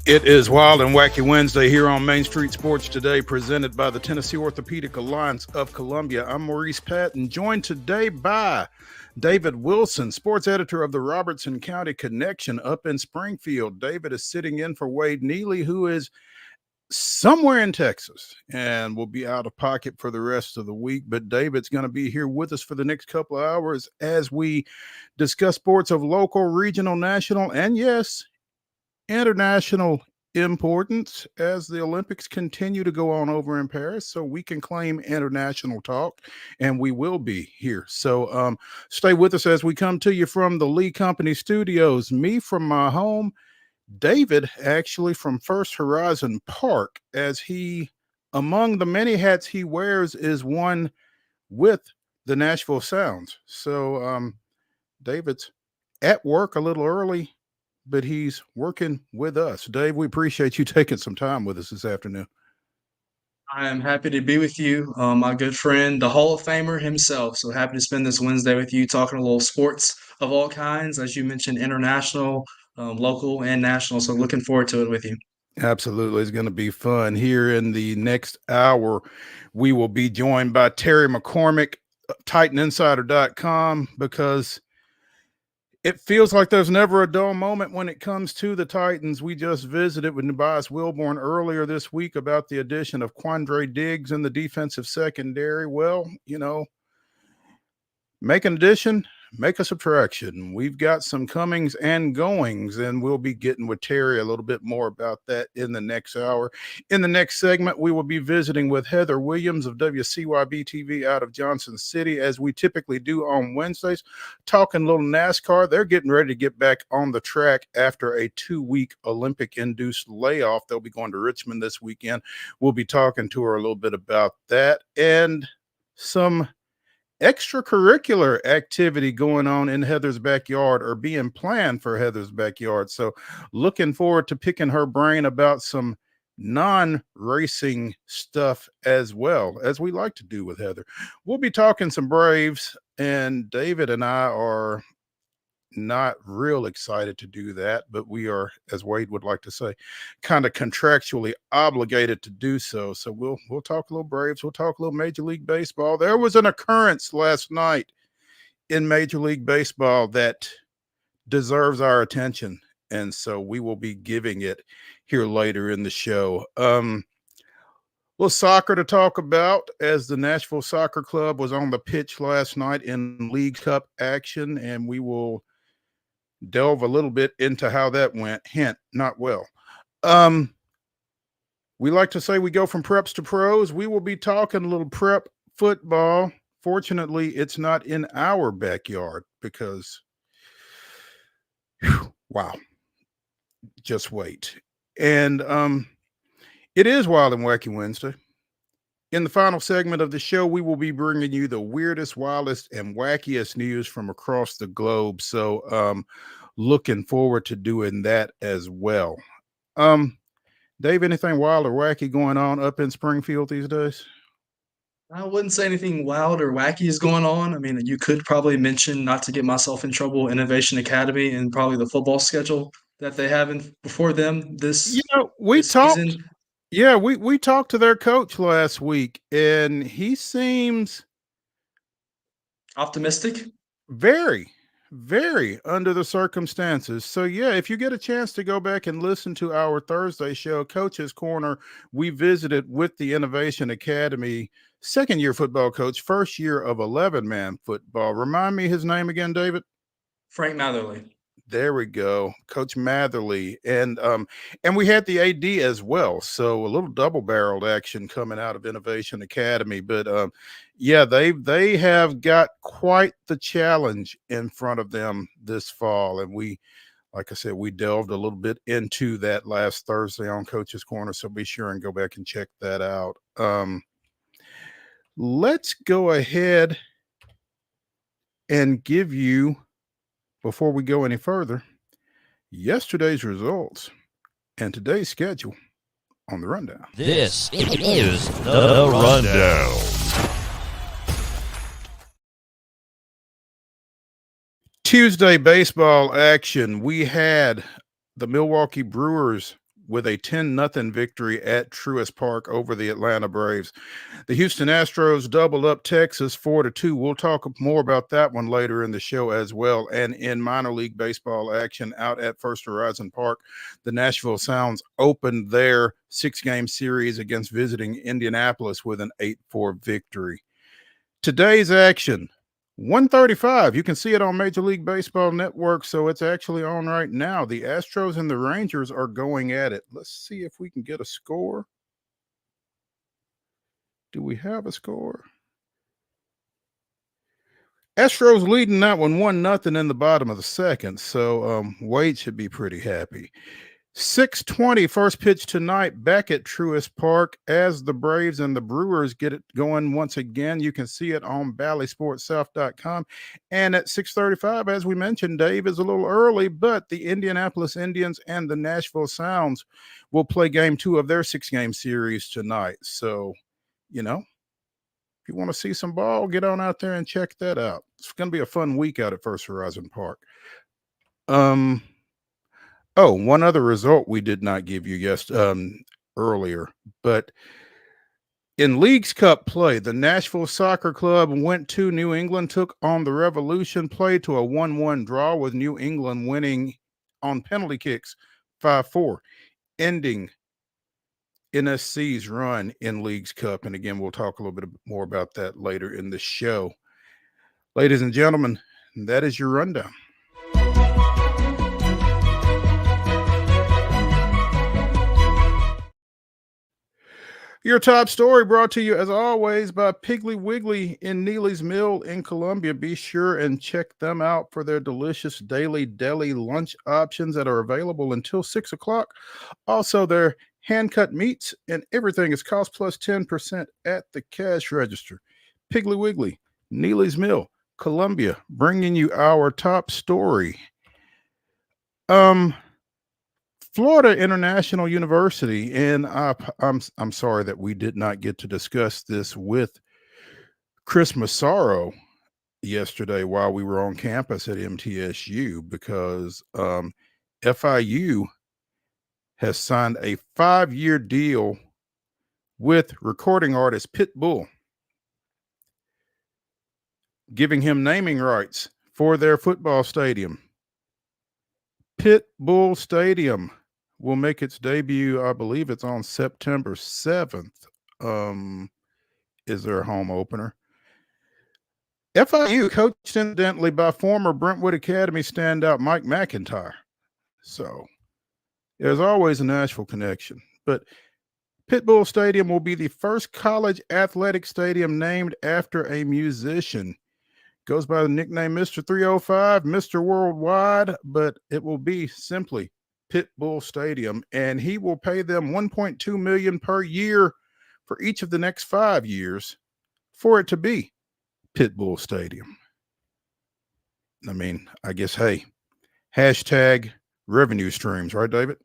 It is Wild and Wacky Wednesday here on Main Street Sports Today, presented by the Tennessee Orthopedic Alliance of Columbia. I'm Maurice Patton, joined today by David Wilson, sports editor of the Robertson County Connection up in Springfield. David is sitting in for Wade Neely, who is somewhere in Texas and will be out of pocket for the rest of the week. But David's going to be here with us for the next couple of hours as we discuss sports of local, regional, national, and yes, international importance as the Olympics continue to go on over in Paris. So we can claim international talk, and we will be here. So stay with us as we come to you from the Lee Company Studios. Me from my home, David actually from First Horizon Park, as he, among the many hats he wears, is one with the Nashville Sounds. So David's at work a little early, but he's working with us. Dave, we appreciate you taking some time with us this afternoon. I am happy to be with you, my good friend, the Hall of Famer himself. So happy to spend this Wednesday with you, talking a little sports of all kinds, as you mentioned, international, local, and national. So looking forward to it with you. Absolutely. It's going to be fun. Here in the next hour, we will be joined by Terry McCormick, TitanInsider.com, because it feels like there's never a dull moment when it comes to the Titans. We just visited with Tobias Wilborn earlier this week about the addition of Quandre Diggs in the defensive secondary. Well, make an addition, make a subtraction. We've got some comings and goings, and we'll be getting with Terry a little bit more about that in the next hour. In the next segment, we will be visiting with Heather Williams of WCYB TV out of Johnson City, as we typically do on Wednesdays, talking a little NASCAR. They're getting ready to get back on the track after a 2-week Olympic-induced layoff. They'll be going to Richmond this weekend. We'll be talking to her a little bit about that and some extracurricular activity going on in Heather's backyard, or being planned for Heather's backyard. So looking forward to picking her brain about some non-racing stuff as well, as we like to do with Heather. We'll be talking some Braves, and David and I are not real excited to do that, but we are, as Wade would like to say, kind of contractually obligated to do so. So we'll talk a little Braves, we'll talk a little Major League Baseball. There was an occurrence last night in Major League Baseball that deserves our attention, and so we will be giving it here later in the show. Little soccer to talk about, as the Nashville Soccer Club was on the pitch last night in League Cup action, and we will delve a little bit into how that went. Hint, not well. We like to say we go from preps to pros. We will be talking a little prep football. Fortunately, it's not in our backyard because, wow, just wait. And it is Wild and Wacky Wednesday. In the final segment of the show, we will be bringing you the weirdest, wildest, and wackiest news from across the globe. So, looking forward to doing that as well. Dave, anything wild or wacky going on up in Springfield these days? I wouldn't say anything wild or wacky is going on. I mean, you could probably mention, not to get myself in trouble, Innovation Academy and probably the football schedule that they have before them We this talked. season. Yeah, we talked to their coach last week, and he seems Optimistic. very, very under the circumstances. So, yeah, if you get a chance to go back and listen to our Thursday show, Coach's Corner, we visited with the Innovation Academy second year football coach, first year of 11-man football. Remind me his name again, David. Frank Matherly. There we go, Coach Matherly, and we had the AD as well. So a little double-barreled action coming out of Innovation Academy. But yeah, they have got quite the challenge in front of them this fall, and we, like I said, we delved a little bit into that last Thursday on Coach's Corner. So be sure and go back and check that out. Let's go ahead and give you, before we go any further, yesterday's results and today's schedule on the rundown. This is the rundown. Tuesday baseball action. We had the Milwaukee Brewers with a 10-0 victory at Truist Park over the Atlanta Braves. The Houston Astros doubled up Texas 4-2. We'll talk more about that one later in the show as well. And in minor league baseball action out at First Horizon Park, the Nashville Sounds opened their 6-game series against visiting Indianapolis with an 8-4 victory. Today's action, 1:35. You can see it on Major League Baseball Network, so it's actually on right now. The Astros and the Rangers are going at it. Let's see if we can get a score. Do we have a score? Astros leading that one 1-0 in the bottom of the second, so Wade should be pretty happy. 6:20 first pitch tonight back at Truist Park as the Braves and the Brewers get it going once again. You can see it on BallySportsSouth.com. And at 6:35, as we mentioned, Dave, is a little early, but the Indianapolis Indians and the Nashville Sounds will play game 2 of their 6-game series tonight. So, if you want to see some ball, get on out there and check that out. It's going to be a fun week out at First Horizon Park. Oh, one other result we did not give you earlier, but in Leagues Cup play, the Nashville Soccer Club went to New England, took on the Revolution, played to a 1-1 draw with New England winning on penalty kicks 5-4, ending NSC's run in Leagues Cup. And again, we'll talk a little bit more about that later in the show. Ladies and gentlemen, that is your rundown. Your top story brought to you, as always, by Piggly Wiggly in Neely's Mill in Columbia. Be sure and check them out for their delicious daily deli lunch options that are available until 6 o'clock. Also, their hand-cut meats and everything is cost plus 10% at the cash register. Piggly Wiggly, Neely's Mill, Columbia, bringing you our top story. Florida International University, and I'm sorry that we did not get to discuss this with Chris Massaro yesterday while we were on campus at MTSU, because FIU has signed a 5-year deal with recording artist Pitbull, giving him naming rights for their football stadium. Pitbull Stadium will make its debut. I believe it's on September 7th. Is their home opener. FIU coached incidentally by former Brentwood Academy standout Mike McIntyre. So there's always a Nashville connection. But Pitbull Stadium will be the first college athletic stadium named after a musician. Goes by the nickname Mr. 305, Mr. Worldwide, but it will be simply Pitbull Stadium, and he will pay them $1.2 million per year for each of the next 5 years for it to be Pitbull Stadium. I mean, I guess, hey, hashtag revenue streams, right, David?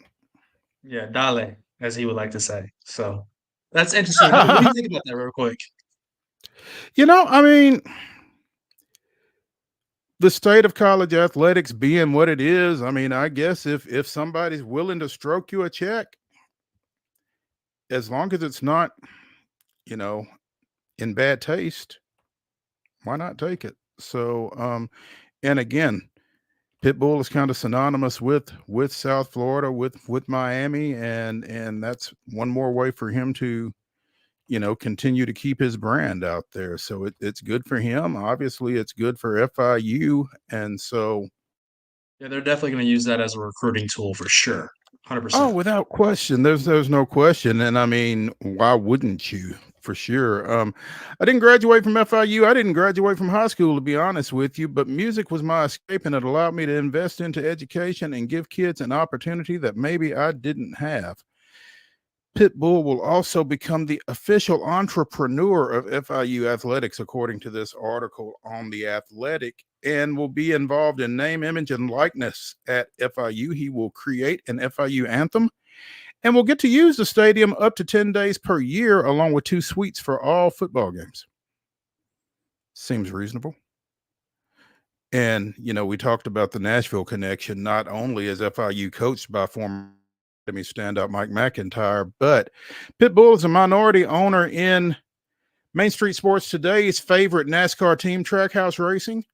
Yeah, dale, as he would like to say. So that's interesting. What do you think about that real quick? I mean, the state of college athletics being what it is, I mean, I guess if somebody's willing to stroke you a check, as long as it's not, in bad taste, why not take it? So, and again, Pitbull is kind of synonymous with South Florida, with Miami, and that's one more way for him to, continue to keep his brand out there. So it's good for him. Obviously, it's good for FIU. And so, Yeah, they're definitely going to use that as a recruiting tool for sure. 100%. oh, without question, there's no question. And I mean, why wouldn't you? For sure. I didn't graduate from FIU. I didn't graduate from high school, to be honest with you, but music was my escape, and it allowed me to invest into education and give kids an opportunity that maybe I didn't have. Pitbull will also become the official entrepreneur of FIU athletics, according to this article on The Athletic, and will be involved in name, image, and likeness at FIU. He will create an FIU anthem and will get to use the stadium up to 10 days per year, along with 2 suites for all football games. Seems reasonable. And, we talked about the Nashville connection. Not only is FIU coached by former Academy standout Mike McIntyre. But Pitbull is a minority owner in Main Street Sports Today's favorite NASCAR team, Trackhouse Racing.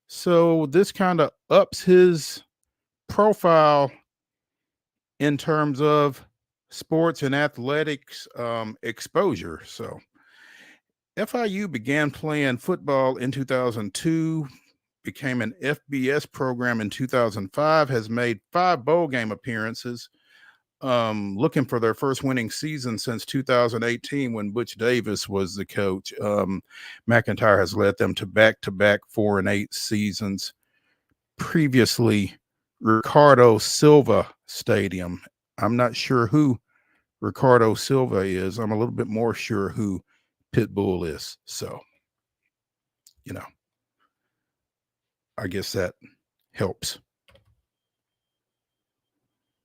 So this kind of ups his profile in terms of sports and athletics exposure. So FIU began playing football in 2002, became an FBS program in 2005, has made 5 bowl game appearances, looking for their first winning season since 2018 when Butch Davis was the coach. McIntyre has led them to back-to-back 4-8 seasons. Previously, Ricardo Silva Stadium. I'm not sure who Ricardo Silva is. I'm a little bit more sure who Pitbull is. So, I guess that helps.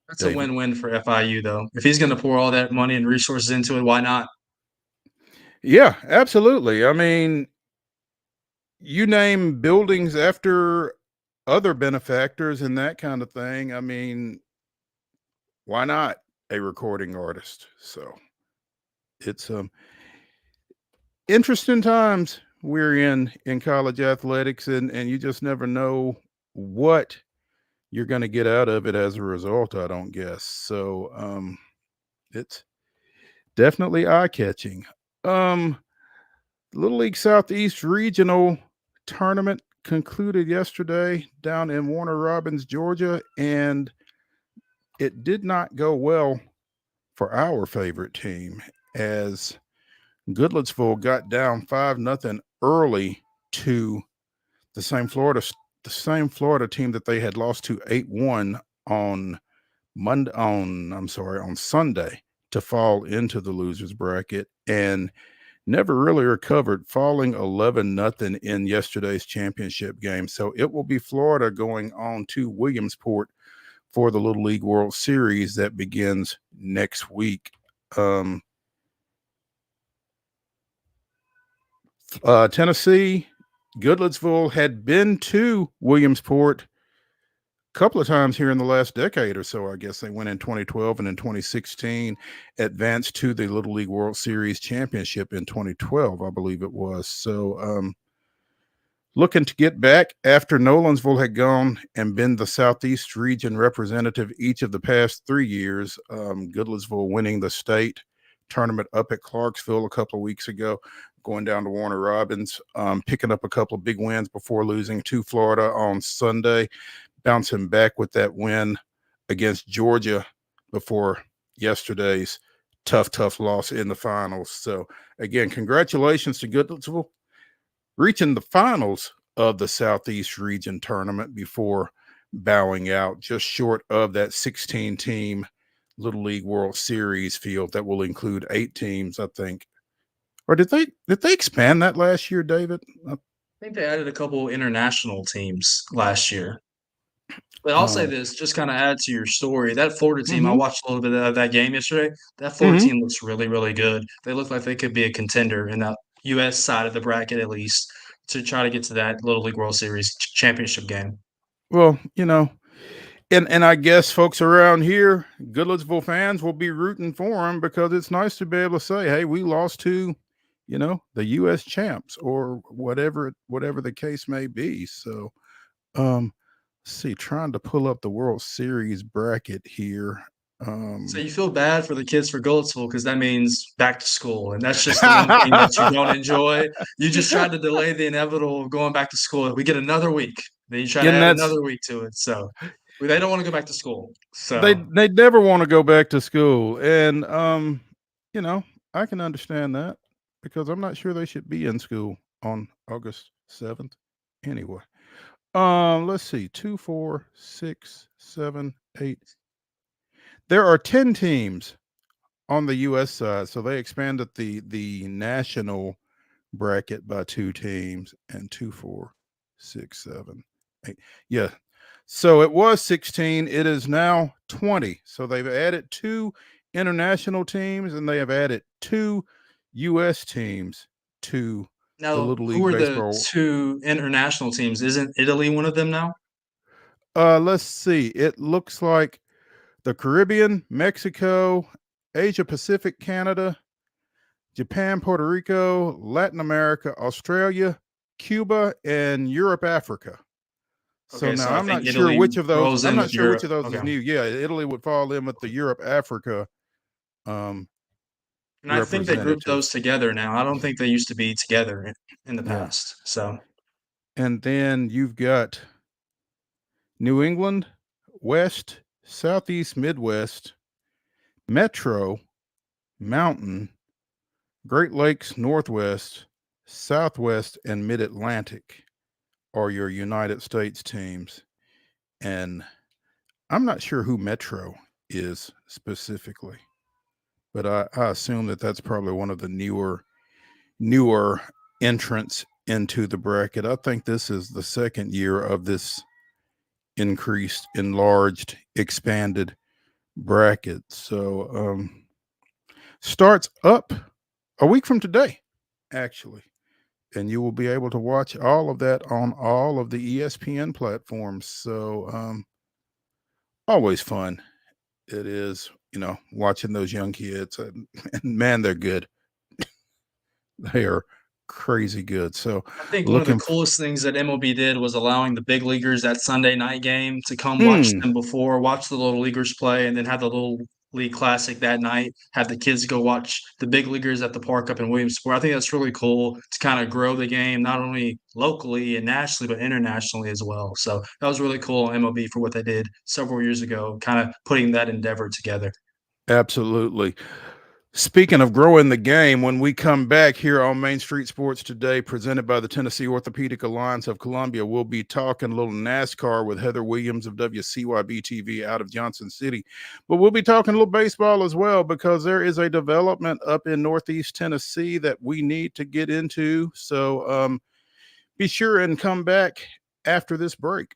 That's David. a win-win for FIU, though. If he's going to pour all that money and resources into it, why not? Yeah, absolutely. I mean, you name buildings after other benefactors and that kind of thing. I mean, why not a recording artist? So it's interesting times we're in college athletics, and you just never know what you're going to get out of it as a result, I don't guess. So it's definitely eye-catching. Little League Southeast Regional Tournament concluded yesterday down in Warner Robins, Georgia, and it did not go well for our favorite team as Goodlettsville got down 5-0 early to the same Florida team that they had lost to 8-1 on Sunday to fall into the losers bracket, and never really recovered, falling 11-0 in yesterday's championship game. So it will be Florida going on to Williamsport for the Little League World Series that begins next week. Tennessee, Goodlettsville had been to Williamsport a couple of times here in the last decade or so. I guess they went in 2012 and in 2016, advanced to the Little League World Series championship in 2012, I believe it was. So looking to get back after Nolansville had gone and been the Southeast region representative each of the past 3 years. Goodlettsville winning the state tournament up at Clarksville a couple of weeks ago, going down to Warner Robins, picking up a couple of big wins before losing to Florida on Sunday, bouncing back with that win against Georgia before yesterday's tough loss in the finals. So again, congratulations to Goodlettsville reaching the finals of the Southeast Region tournament before bowing out just short of that 16-team Little League World Series field that will include 8 teams, I think. Or did they expand that last year, David? I think they added a couple international teams last year. But I'll say this, just kind of add to your story. That Florida team, I watched a little bit of that game yesterday. That Florida team looks really, really good. They look like they could be a contender in that U.S. side of the bracket, at least, to try to get to that Little League World Series championship game. Well, and I guess folks around here, Goodlettsville fans, will be rooting for them because it's nice to be able to say, hey, we lost to, the U.S. champs or whatever the case may be. So, let's see, trying to pull up the World Series bracket here. So you feel bad for the kids for Goldesville because that means back to school, and that's just the one thing that you don't enjoy. You just tried to delay the inevitable of going back to school. We get another week, then you try to add another week to it. So they don't want to go back to school. So they never want to go back to school, and I can understand that because I'm not sure they should be in school on August 7th. Anyway, let's see, 2, 4, 6, 7, 8. There are 10 teams on the U.S. side, so they expanded the national bracket by 2 teams, and 2, 4, 6, 7, 8. Yeah, so it was 16. It is now 20. So they've added 2 international teams, and they have added 2 U.S. teams to the Little League who are Baseball. the 2 international teams? Isn't Italy one of them now? Let's see. It looks like the Caribbean, Mexico, Asia Pacific, Canada, Japan, Puerto Rico, Latin America, Australia, Cuba, and Europe, Africa. So Okay, now so I I'm think not sure Italy which of those. rolls I'm in not with sure which Europe. of those is Okay. new. Yeah, Italy would fall in with the Europe, Africa And I think they grouped representative. those together now. I don't think they used to be together in the Yeah, past. So, and then you've got New England, West, Southeast, Midwest, Metro, Mountain, Great Lakes, Northwest, Southwest, and Mid Atlantic are your United States teams. And I'm not sure who Metro is specifically, but I assume that that's probably one of the newer entrants into the bracket. I think this is the second year of this increased, enlarged, expanded bracket. So starts up a week from today, actually. And you will be able to watch all of that on all of the ESPN platforms. So always fun. It is, watching those young kids. And man, they're good. They are crazy good. So I think one of the looking. coolest things that MLB did was allowing the big leaguers that Sunday night game to come watch Hmm, them before, watch the little leaguers play, and then have the little league classic that night. Have the kids go watch the big leaguers at the park up in Williamsport. I think that's really cool to kind of grow the game, not only locally and nationally, but internationally as well. So that was really cool on MLB for what they did several years ago, kind of putting that endeavor together. absolutely. Speaking of growing the game, when we come back here on Main Street Sports Today, presented by the Tennessee Orthopedic Alliance of Columbia, we'll be talking a little NASCAR with Heather Williams of WCYB TV out of Johnson City. But we'll be talking a little baseball as well, because there is a development up in Northeast Tennessee that we need to get into. So be sure and come back after this break.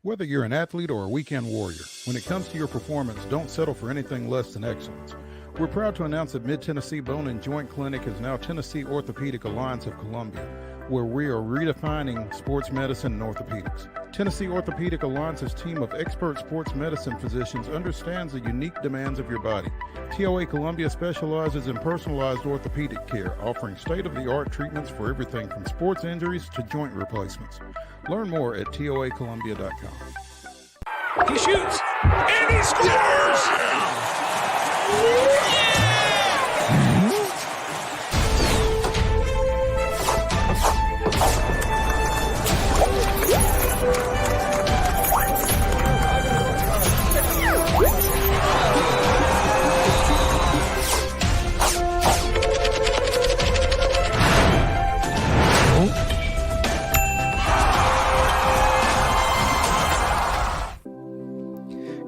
Whether you're an athlete or a weekend warrior, when it comes to your performance, don't settle for anything less than excellence. We're proud to announce that Mid-Tennessee Bone and Joint Clinic is now Tennessee Orthopedic Alliance of Columbia, where we are redefining sports medicine and orthopedics. Tennessee Orthopedic Alliance's team of expert sports medicine physicians understands the unique demands of your body. TOA Columbia specializes in personalized orthopedic care, offering state-of-the-art treatments for everything from sports injuries to joint replacements. Learn more at toacolumbia.com. He shoots and he scores!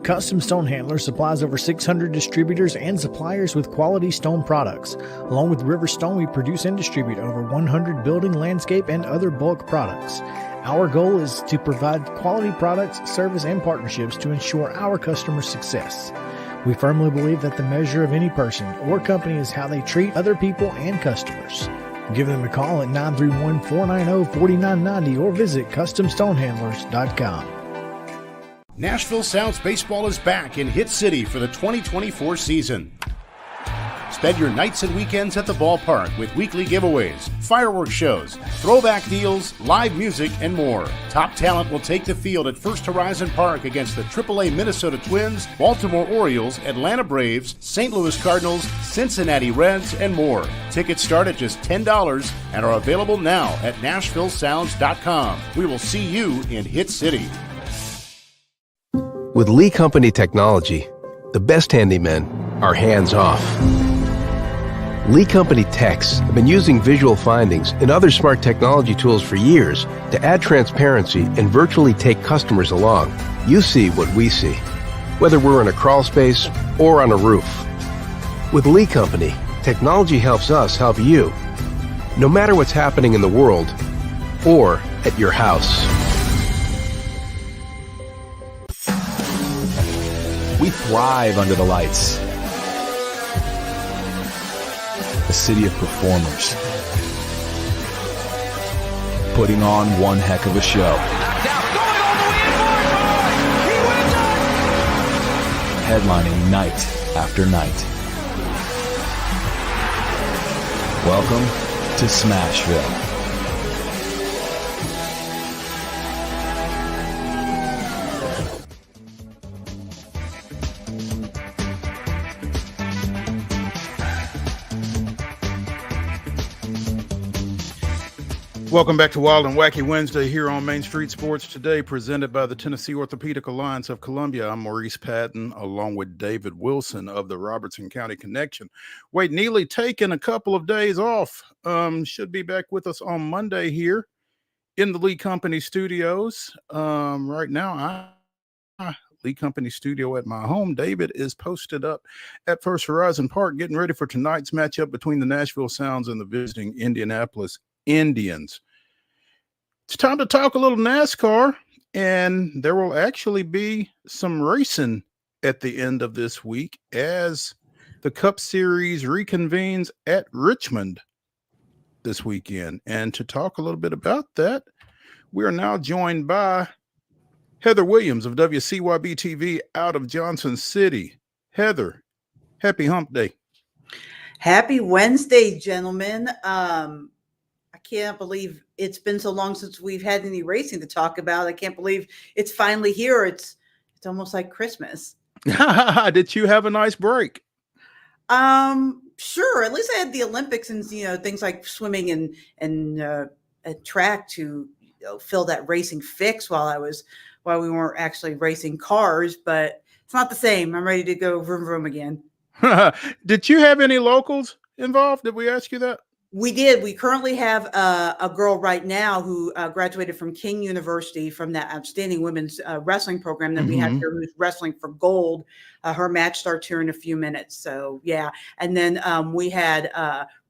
Custom Stone Handler supplies over 600 distributors and suppliers with quality stone products. Along with River Stone, we produce and distribute over 100 building, landscape, and other bulk products. Our goal is to provide quality products, service, and partnerships to ensure our customers' success. We firmly believe that the measure of any person or company is how they treat other people and customers. Give them a call at 931-490-4990 or visit CustomStonehandlers.com. Nashville Sounds Baseball is back in Hit City for the 2024 season. Spend your nights and weekends at the ballpark with weekly giveaways, fireworks shows, throwback deals, live music, and more. Top talent will take the field at First Horizon Park against the AAA Minnesota Twins, Baltimore Orioles, Atlanta Braves, St. Louis Cardinals, Cincinnati Reds, and more. Tickets start at just $10 and are available now at NashvilleSounds.com. We will see you in Hit City. With Lee Company technology, the best handymen are hands-off. Lee Company techs have been using visual findings and other smart technology tools for years to add transparency and virtually take customers along. You see what we see, whether we're in a crawl space or on a roof. With Lee Company, technology helps us help you, no matter what's happening in the world or at your house. We thrive under the lights. a city of performers, putting on one heck of a show. Headlining night after night. Welcome to Smashville. Welcome back to Wild and Wacky Wednesday here on Main Street Sports Today, presented by the Tennessee Orthopedic Alliance of Columbia. I'm Maurice Patton, along with David Wilson of the Robertson County Connection. Wade Neely taking a couple of days off. Should be back with us on Monday here in the Lee Company studios. Right now, Lee Company studio at my home. David is posted up at First Horizon Park, getting ready for tonight's matchup between the Nashville Sounds and the visiting Indianapolis Indians. It's time to talk a little NASCAR, and there will actually be some racing at the end of this week as the Cup Series reconvenes at Richmond this weekend. And to talk a little bit about that, we are now joined by Heather Williams of WCYB TV out of Johnson City. Heather, happy hump day. Happy Wednesday, gentlemen. I can't believe it's been so long since we've had any racing to talk about. I can't believe it's finally here. It's almost like Christmas. Did you have a nice break? Sure. At least I had the Olympics and things like swimming and a track to fill that racing fix while we weren't actually racing cars. But it's not the same. I'm ready to go vroom vroom again. Did you have any locals involved? Did we ask you that? We did. We currently have a girl right now who graduated from King University from that outstanding women's wrestling program that we have here, who's wrestling for gold. Her match starts here in a few minutes. So, yeah. And then we had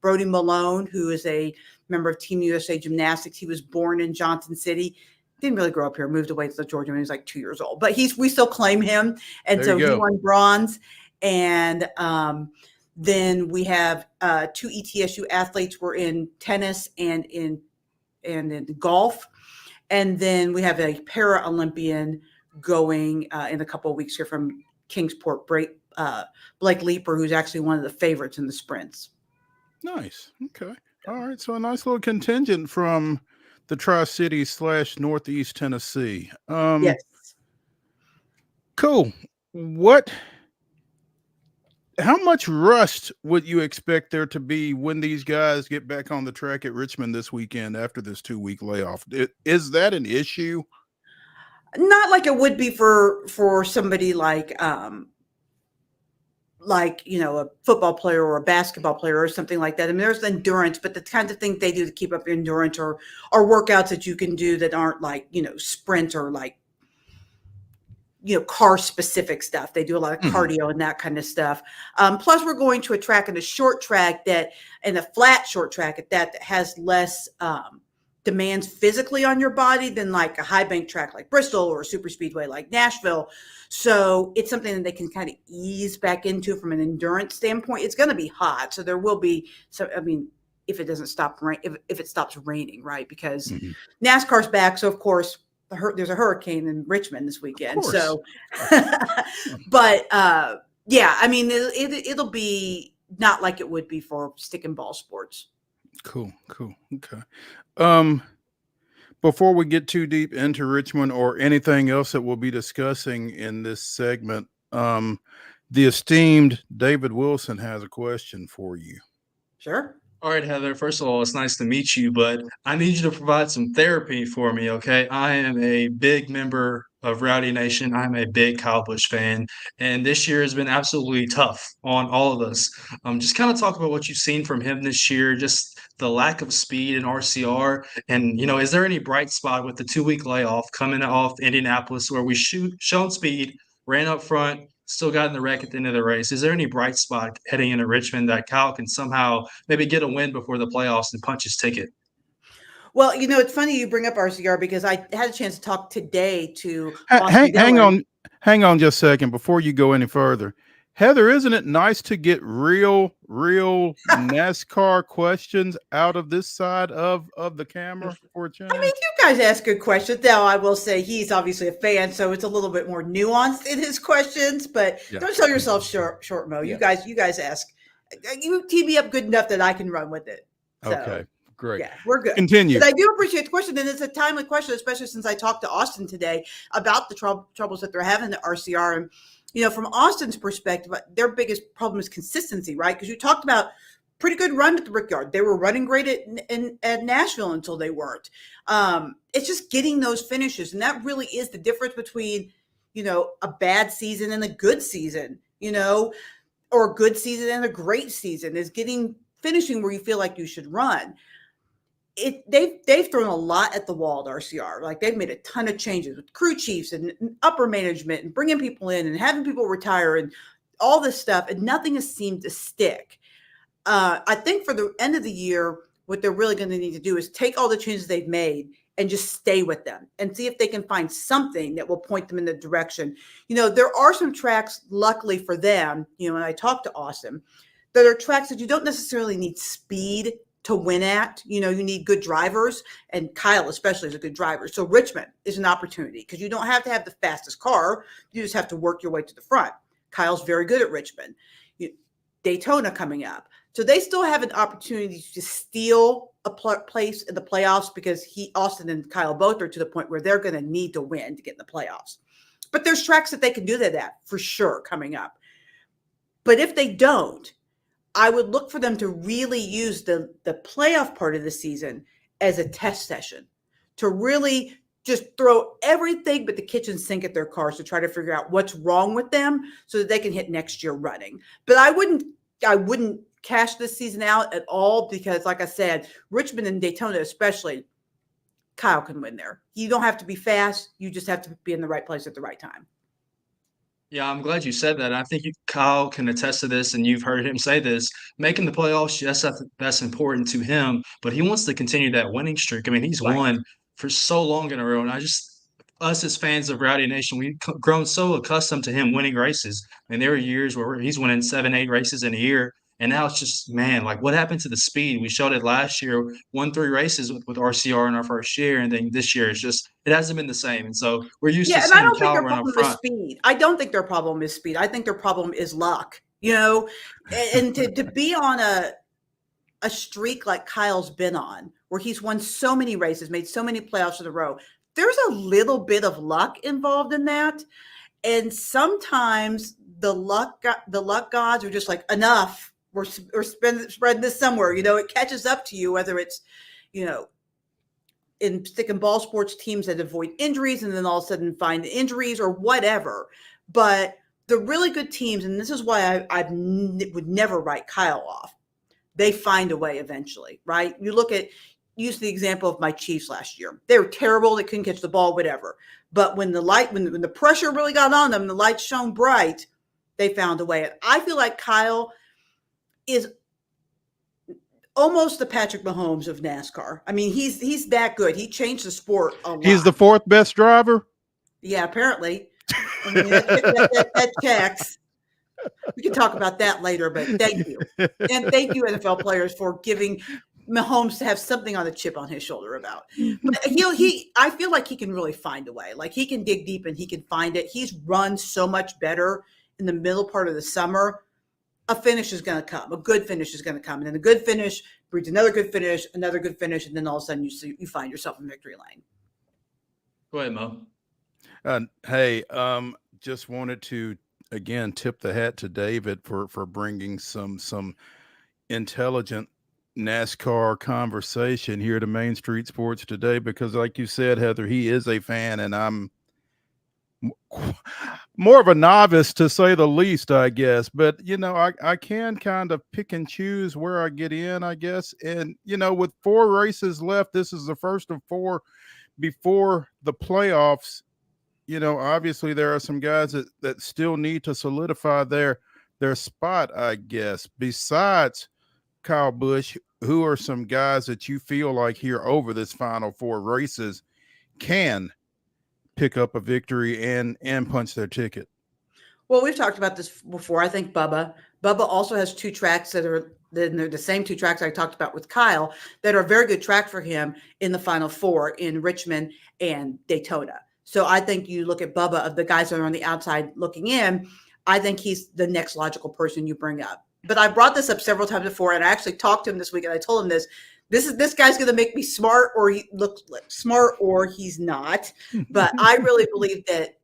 Brody Malone, who is a member of Team USA Gymnastics. He was born in Johnson City. Didn't really grow up here. Moved away to Georgia when he was like 2 years old. But we still claim him. And so he won bronze. And then we have two ETSU athletes were in tennis and in golf. And then we have a para-Olympian going in a couple of weeks here from Kingsport, Blake Leeper, who's actually one of the favorites in the sprints. Nice. Okay. All right. So a nice little contingent from the Tri-Cities / Northeast Tennessee. Yes. Cool. How much rust would you expect there to be when these guys get back on the track at Richmond this weekend after this 2-week layoff? Is that an issue? Not like it would be for somebody like a football player or a basketball player or something like that. I mean, there's endurance, but the kinds of things they do to keep up your endurance or workouts that you can do that aren't like, sprint or like, car specific stuff. They do a lot of cardio and that kind of stuff. Plus we're going to a track and a short track and a flat short track at that has less demands physically on your body than like a high bank track like Bristol or a super speedway like Nashville. So it's something that they can kind of ease back into from an endurance standpoint. It's going to be hot. So there will be if it doesn't stop rain, if it stops raining, right? Because NASCAR's back. So of course, there's a hurricane in Richmond this weekend. So, but yeah, I mean, it'll be not like it would be for stick and ball sports. Cool. Okay. Before we get too deep into Richmond or anything else that we'll be discussing in this segment, the esteemed David Wilson has a question for you. Sure. All right, Heather, first of all, it's nice to meet you, but I need you to provide some therapy for me, okay? I am a big member of Rowdy Nation. I'm a big Kyle Busch fan, and this year has been absolutely tough on all of us. Just kind of talk about what you've seen from him this year, just the lack of speed in RCR, and, is there any bright spot with the 2-week layoff coming off Indianapolis where we shown speed, ran up front, still got in the wreck at the end of the race? Is there any bright spot heading into Richmond that Kyle can somehow maybe get a win before the playoffs and punch his ticket? Well, it's funny you bring up RCR because I had a chance to talk today to hang on just a second before you go any further. Heather, isn't it nice to get real NASCAR questions out of this side of the camera for a I mean, change? you guys ask good questions. Now, I will say he's obviously a fan, so it's a little bit more nuanced in his questions. But Yeah. don't sell yourself short, Mo. Yeah. You guys ask. You tee me up good enough that I can run with it. So, Okay, great. yeah, we're good. Continue. But I do appreciate the question, and it's a timely question, especially since I talked to Austin today about the troubles that they're having at RCR. And from Austin's perspective, their biggest problem is consistency, right? Because you talked about pretty good run at the Brickyard. They were running great at Nashville until they weren't. It's just getting those finishes, and that really is the difference between a bad season and a good season. Or a good season and a great season is finishing where you feel like you should run. They've thrown a lot at the wall at RCR. Like they've made a ton of changes with crew chiefs and upper management and bringing people in and having people retire and all this stuff, and nothing has seemed to stick. I think for the end of the year, what they're really going to need to do is take all the changes they've made and just stay with them and see if they can find something that will point them in the direction. There are some tracks, luckily for them, when I talked to Austin, that are tracks that you don't necessarily need speed to win at. You need good drivers, and Kyle especially is a good driver. So Richmond is an opportunity because you don't have to have the fastest car. You just have to work your way to the front. Kyle's very good at Richmond. Daytona coming up. So they still have an opportunity to steal a place in the playoffs because Austin and Kyle both are to the point where they're going to need to win to get in the playoffs. But there's tracks that they can do that at for sure coming up. But if they don't, I would look for them to really use the playoff part of the season as a test session to really just throw everything but the kitchen sink at their cars to try to figure out what's wrong with them so that they can hit next year running. But I wouldn't cash this season out at all because, like I said, Richmond and Daytona especially, Kyle can win there. You don't have to be fast. You just have to be in the right place at the right time. Yeah, I'm glad you said that. I think Kyle can attest to this, and you've heard him say this. Making the playoffs, yes, that's important to him, but he wants to continue that winning streak. I mean, he's won for so long in a row, and us as fans of Rowdy Nation, we've grown so accustomed to him winning races. And there are years where he's winning 7, 8 races in a year, and now it's just, man, like what happened to the speed? We showed it last year, won 3 races with RCR in our first year, and then this year it hasn't been the same. And so we're used to seeing Kyle run up front. Speed. I don't think their problem is speed. I think their problem is luck. And to be on a streak like Kyle's been on, where he's won so many races, made so many playoffs in a row, there's a little bit of luck involved in that. And sometimes the luck gods are just like, enough. We're spreading this somewhere. It catches up to you, whether it's, in stick and ball sports, teams that avoid injuries and then all of a sudden find injuries or whatever. But the really good teams, and this is why I would never write Kyle off, they find a way eventually, right? Use the example of my Chiefs last year. They were terrible. They couldn't catch the ball, whatever. But when the pressure really got on them, the lights shone bright, they found a way. And I feel like Kyle is almost the Patrick Mahomes of NASCAR. I mean, he's that good. He changed the sport a lot. He's the 4th best driver? Yeah, apparently. I mean, that checks. We can talk about that later, but thank you. And thank you, NFL players, for giving Mahomes to have something on the chip on his shoulder about. But I feel like he can really find a way. Like he can dig deep and he can find it. He's run so much better in the middle part of the summer. A finish is going to come. A good finish is going to come. And then a good finish breeds another good finish, and then all of a sudden you find yourself in victory lane. Go ahead, Mo. Hey, just wanted to, again, tip the hat to David for bringing some intelligent NASCAR conversation here to Main Street Sports today, because like you said, Heather, he is a fan, and I'm more of a novice to say the least, I guess. But, I can kind of pick and choose where I get in, I guess. And, with 4 races left, this is the first of 4 before the playoffs. Obviously there are some guys that still need to solidify their spot, I guess. Besides Kyle Busch, who are some guys that you feel like here over this final 4 races can pick up a victory and punch their ticket? Well, we've talked about this before. I think Bubba also has two tracks that are then they're the same two tracks I talked about with Kyle that are a very good track for him in the Final Four in Richmond and Daytona. So I think you look at Bubba of the guys that are on the outside looking in. I think he's the next logical person you bring up. But I brought this up several times before, and I actually talked to him this week, and I told him this. This guy's going to make me smart, or he looks smart, or he's not. But I really believe that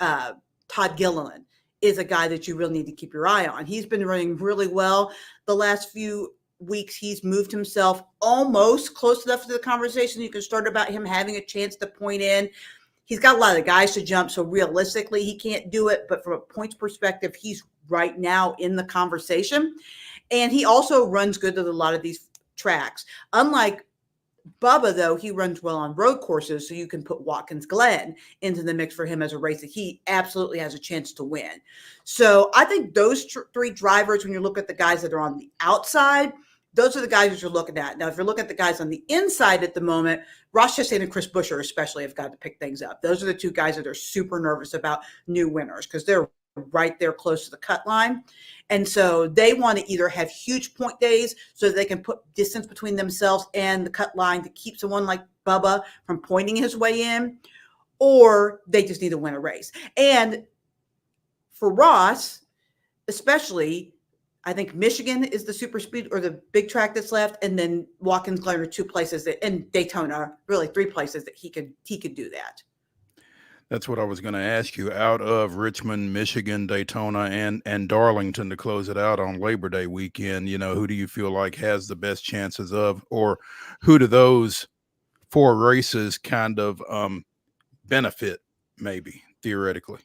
Todd Gilliland is a guy that you really need to keep your eye on. He's been running really well the last few weeks. He's moved himself almost close enough to the conversation you can start about him having a chance to point in. He's got a lot of guys to jump, so realistically he can't do it. But from a points perspective, he's right now in the conversation. And he also runs good at a lot of these tracks. Unlike Bubba, though, he runs well on road courses, so you can put Watkins Glen into the mix for him as a race that he absolutely has a chance to win. So I think those three drivers, when you look at the guys that are on the outside, those are the guys that you're looking at. Now, if you're looking at the guys on the inside at the moment, Ross Chastain and Chris Buescher especially have got to pick things up. Those are the two guys that are super nervous about new winners because they're right there close to the cut line. And so they want to either have huge point days so that they can put distance between themselves and the cut line to keep someone like Bubba from pointing his way in, or they just need to win a race. And for Ross, especially, I think Michigan is the super speed or the big track that's left. And then Watkins Glen are two places that, and Daytona, really three places that he could do that. That's what I was going to ask you. Out of Richmond, Michigan, Daytona, and Darlington to close it out on Labor Day weekend, who do you feel like has the best chances of, or who do those four races kind of benefit, maybe, theoretically?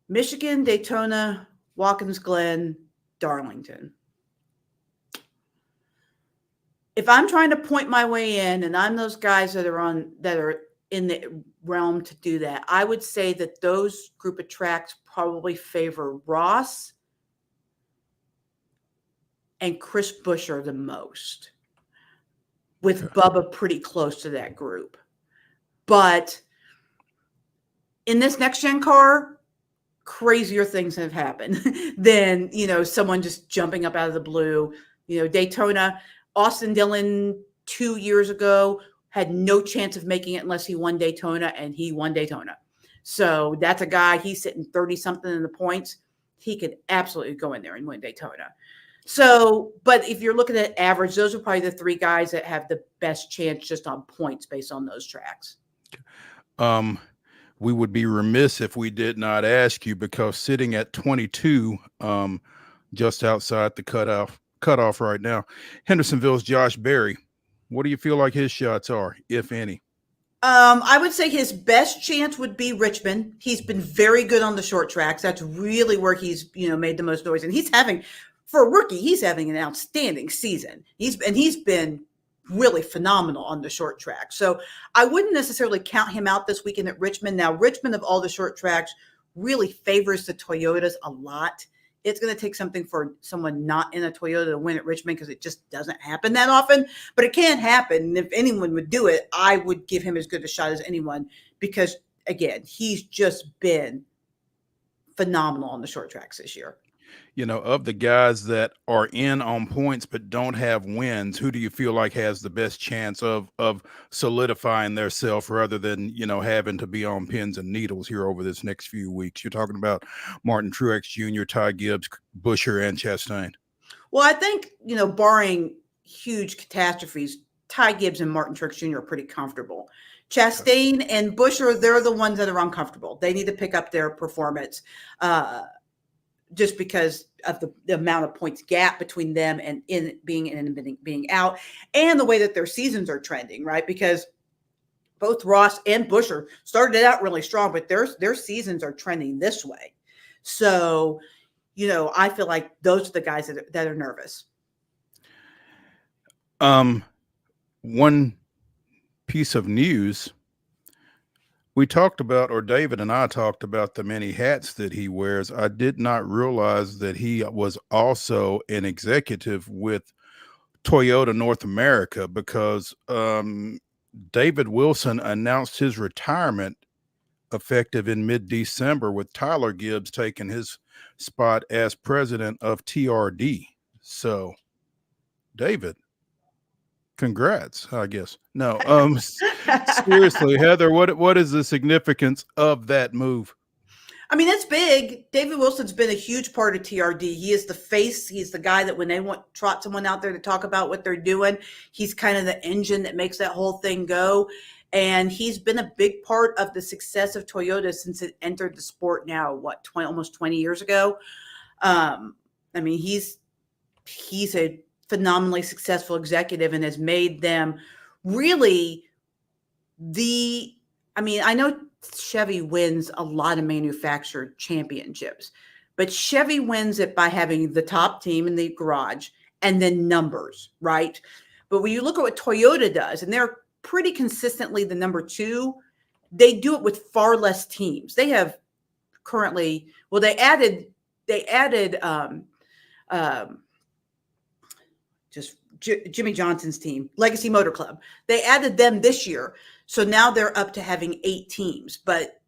Michigan, Daytona, Watkins Glen, Darlington. If I'm trying to point my way in, and I'm those guys that are in the realm to do that, I would say that those group of tracks probably favor Ross and Chris Buescher the most, with Bubba pretty close to that group. But in this next gen car, crazier things have happened than, someone just jumping up out of the blue. Daytona, Austin Dillon 2 years ago had no chance of making it unless he won Daytona, and he won Daytona. So that's a guy, he's sitting 30-something in the points. He could absolutely go in there and win Daytona. So, but if you're looking at average, those are probably the three guys that have the best chance just on points based on those tracks. We would be remiss if we did not ask you, because sitting at 22, just outside the cutoff right now, Hendersonville's Josh Berry. What do you feel like his shots are, if any? I would say his best chance would be Richmond. He's been very good on the short tracks. That's really where he's, made the most noise. And for a rookie, he's having an outstanding season. He's been really phenomenal on the short track. So I wouldn't necessarily count him out this weekend at Richmond. Now, Richmond, of all the short tracks, really favors the Toyotas a lot. It's going to take something for someone not in a Toyota to win at Richmond, because it just doesn't happen that often, but it can happen. And if anyone would do it, I would give him as good a shot as anyone, because again, he's just been phenomenal on the short tracks this year. Of the guys that are in on points but don't have wins, who do you feel like has the best chance of solidifying their self rather than, having to be on pins and needles here over this next few weeks? You're talking about Martin Truex Jr., Ty Gibbs, Buescher, and Chastain. Well, I think, barring huge catastrophes, Ty Gibbs and Martin Truex Jr. are pretty comfortable. Chastain and Buescher, they're the ones that are uncomfortable. They need to pick up their performance. Just because of the amount of points gap between them and being in and being out, and the way that their seasons are trending, right? Because both Ross and Buescher started out really strong, but their seasons are trending this way. So, I feel like those are the guys that are nervous. One piece of news we talked about, or David and I talked about, the many hats that he wears. I did not realize that he was also an executive with Toyota North America, because David Wilson announced his retirement effective in mid-December, with Tyler Gibbs taking his spot as president of TRD. So, David, congrats, I guess. No, seriously, Heather, what is the significance of that move? I mean, it's big. David Wilson's been a huge part of TRD. He is the face. He's the guy that when they trot someone out there to talk about what they're doing, he's kind of the engine that makes that whole thing go. And he's been a big part of the success of Toyota since it entered the sport now, almost 20 years ago. I mean, he's a phenomenally successful executive and has made them really I know Chevy wins a lot of manufactured championships, but Chevy wins it by having the top team in the garage and then numbers, right? But when you look at what Toyota does, and they're pretty consistently the number 2, they do it with far less teams. They have currently, well, they added just Jimmy Johnson's team, Legacy Motor Club. They added them this year. So now they're up to having 8 teams. But,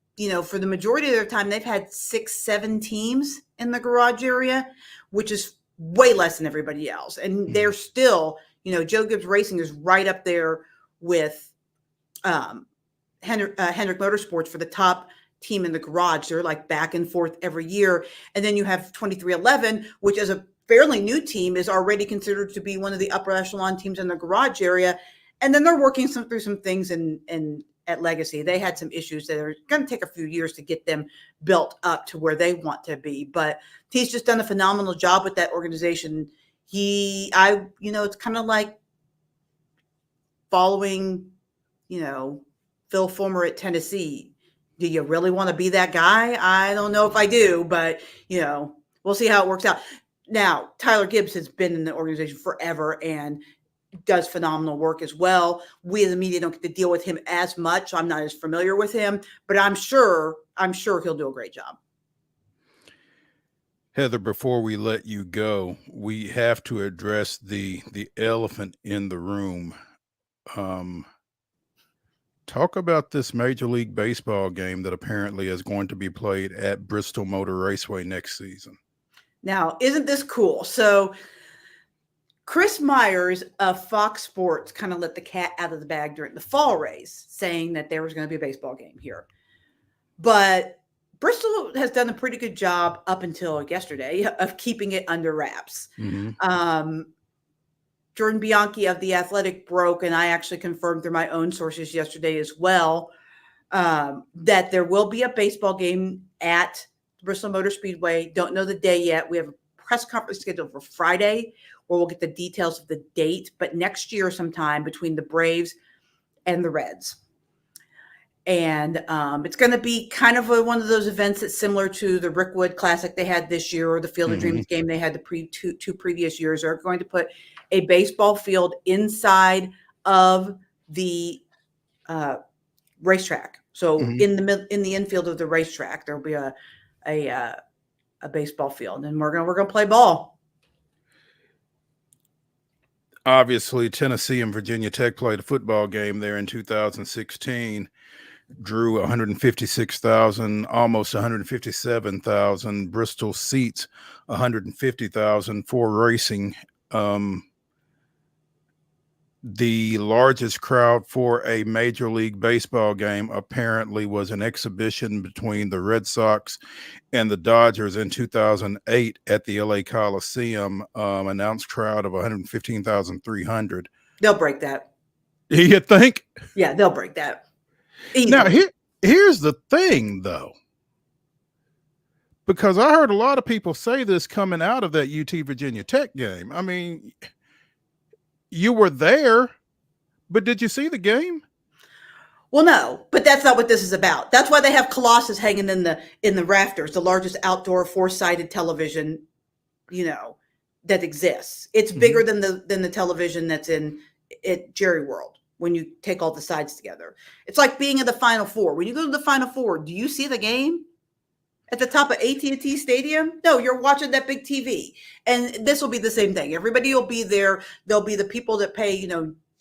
for the majority of their time, they've had 6, 7 teams in the garage area, which is way less than everybody else. And they're still, Joe Gibbs Racing is right up there with Hendrick Motorsports for the top team in the garage. They're like back and forth every year. And then you have 2311, which is a fairly new team, is already considered to be one of the upper echelon teams in the garage area. And then they're working through some things at Legacy. They had some issues that are going to take a few years to get them built up to where they want to be. But he's just done a phenomenal job with that organization. It's kind of like following, Phil Fulmer at Tennessee. Do you really want to be that guy? I don't know if I do, but, we'll see how it works out. Now, Tyler Gibbs has been in the organization forever and does phenomenal work as well. We in the media don't get to deal with him as much, so I'm not as familiar with him, but I'm sure he'll do a great job. Heather, before we let you go, we have to address the elephant in the room. Talk about this Major League Baseball game that apparently is going to be played at Bristol Motor Raceway next season. Now, isn't this cool? So Chris Myers of Fox Sports kind of let the cat out of the bag during the fall race, saying that there was going to be a baseball game here. But Bristol has done a pretty good job up until yesterday of keeping it under wraps. Mm-hmm. Jordan Bianchi of The Athletic broke, and I actually confirmed through my own sources yesterday as well, that there will be a baseball game at Bristol Motor Speedway. Don't know the day yet. We have a press conference scheduled for Friday where we'll get the details of the date, but next year sometime between the Braves and the Reds. And it's going to be kind of one of those events that's similar to the Rickwood Classic they had this year or the Field of Dreams game they had the two previous years. They're going to put a baseball field inside of the racetrack. So in the infield of the racetrack, there'll be a baseball field, and we're gonna play ball. Obviously, Tennessee and Virginia Tech played a football game there in 2016. Drew 156,000, almost 157,000. Bristol seats 150,000 for racing. The largest crowd for a Major League Baseball game apparently was an exhibition between the Red Sox and the Dodgers in 2008 at the LA Coliseum. Announced crowd of 115,300. They'll break that. You think? Yeah, they'll break that. Easy. Now, here's the thing, though, because I heard a lot of people say this coming out of that UT Virginia Tech game. I mean, you were there, but did you see the game? Well, no, but that's not what this is about. That's why they have Colossus hanging in the rafters, the largest outdoor 4-sided television, that exists. It's bigger than the television that's at Jerry World when you take all the sides together. It's like being in the Final Four. When you go to the Final Four, do you see the game at the top of AT&T Stadium? No, you're watching that big TV. And this will be the same thing. Everybody will be there. There'll be the people that pay,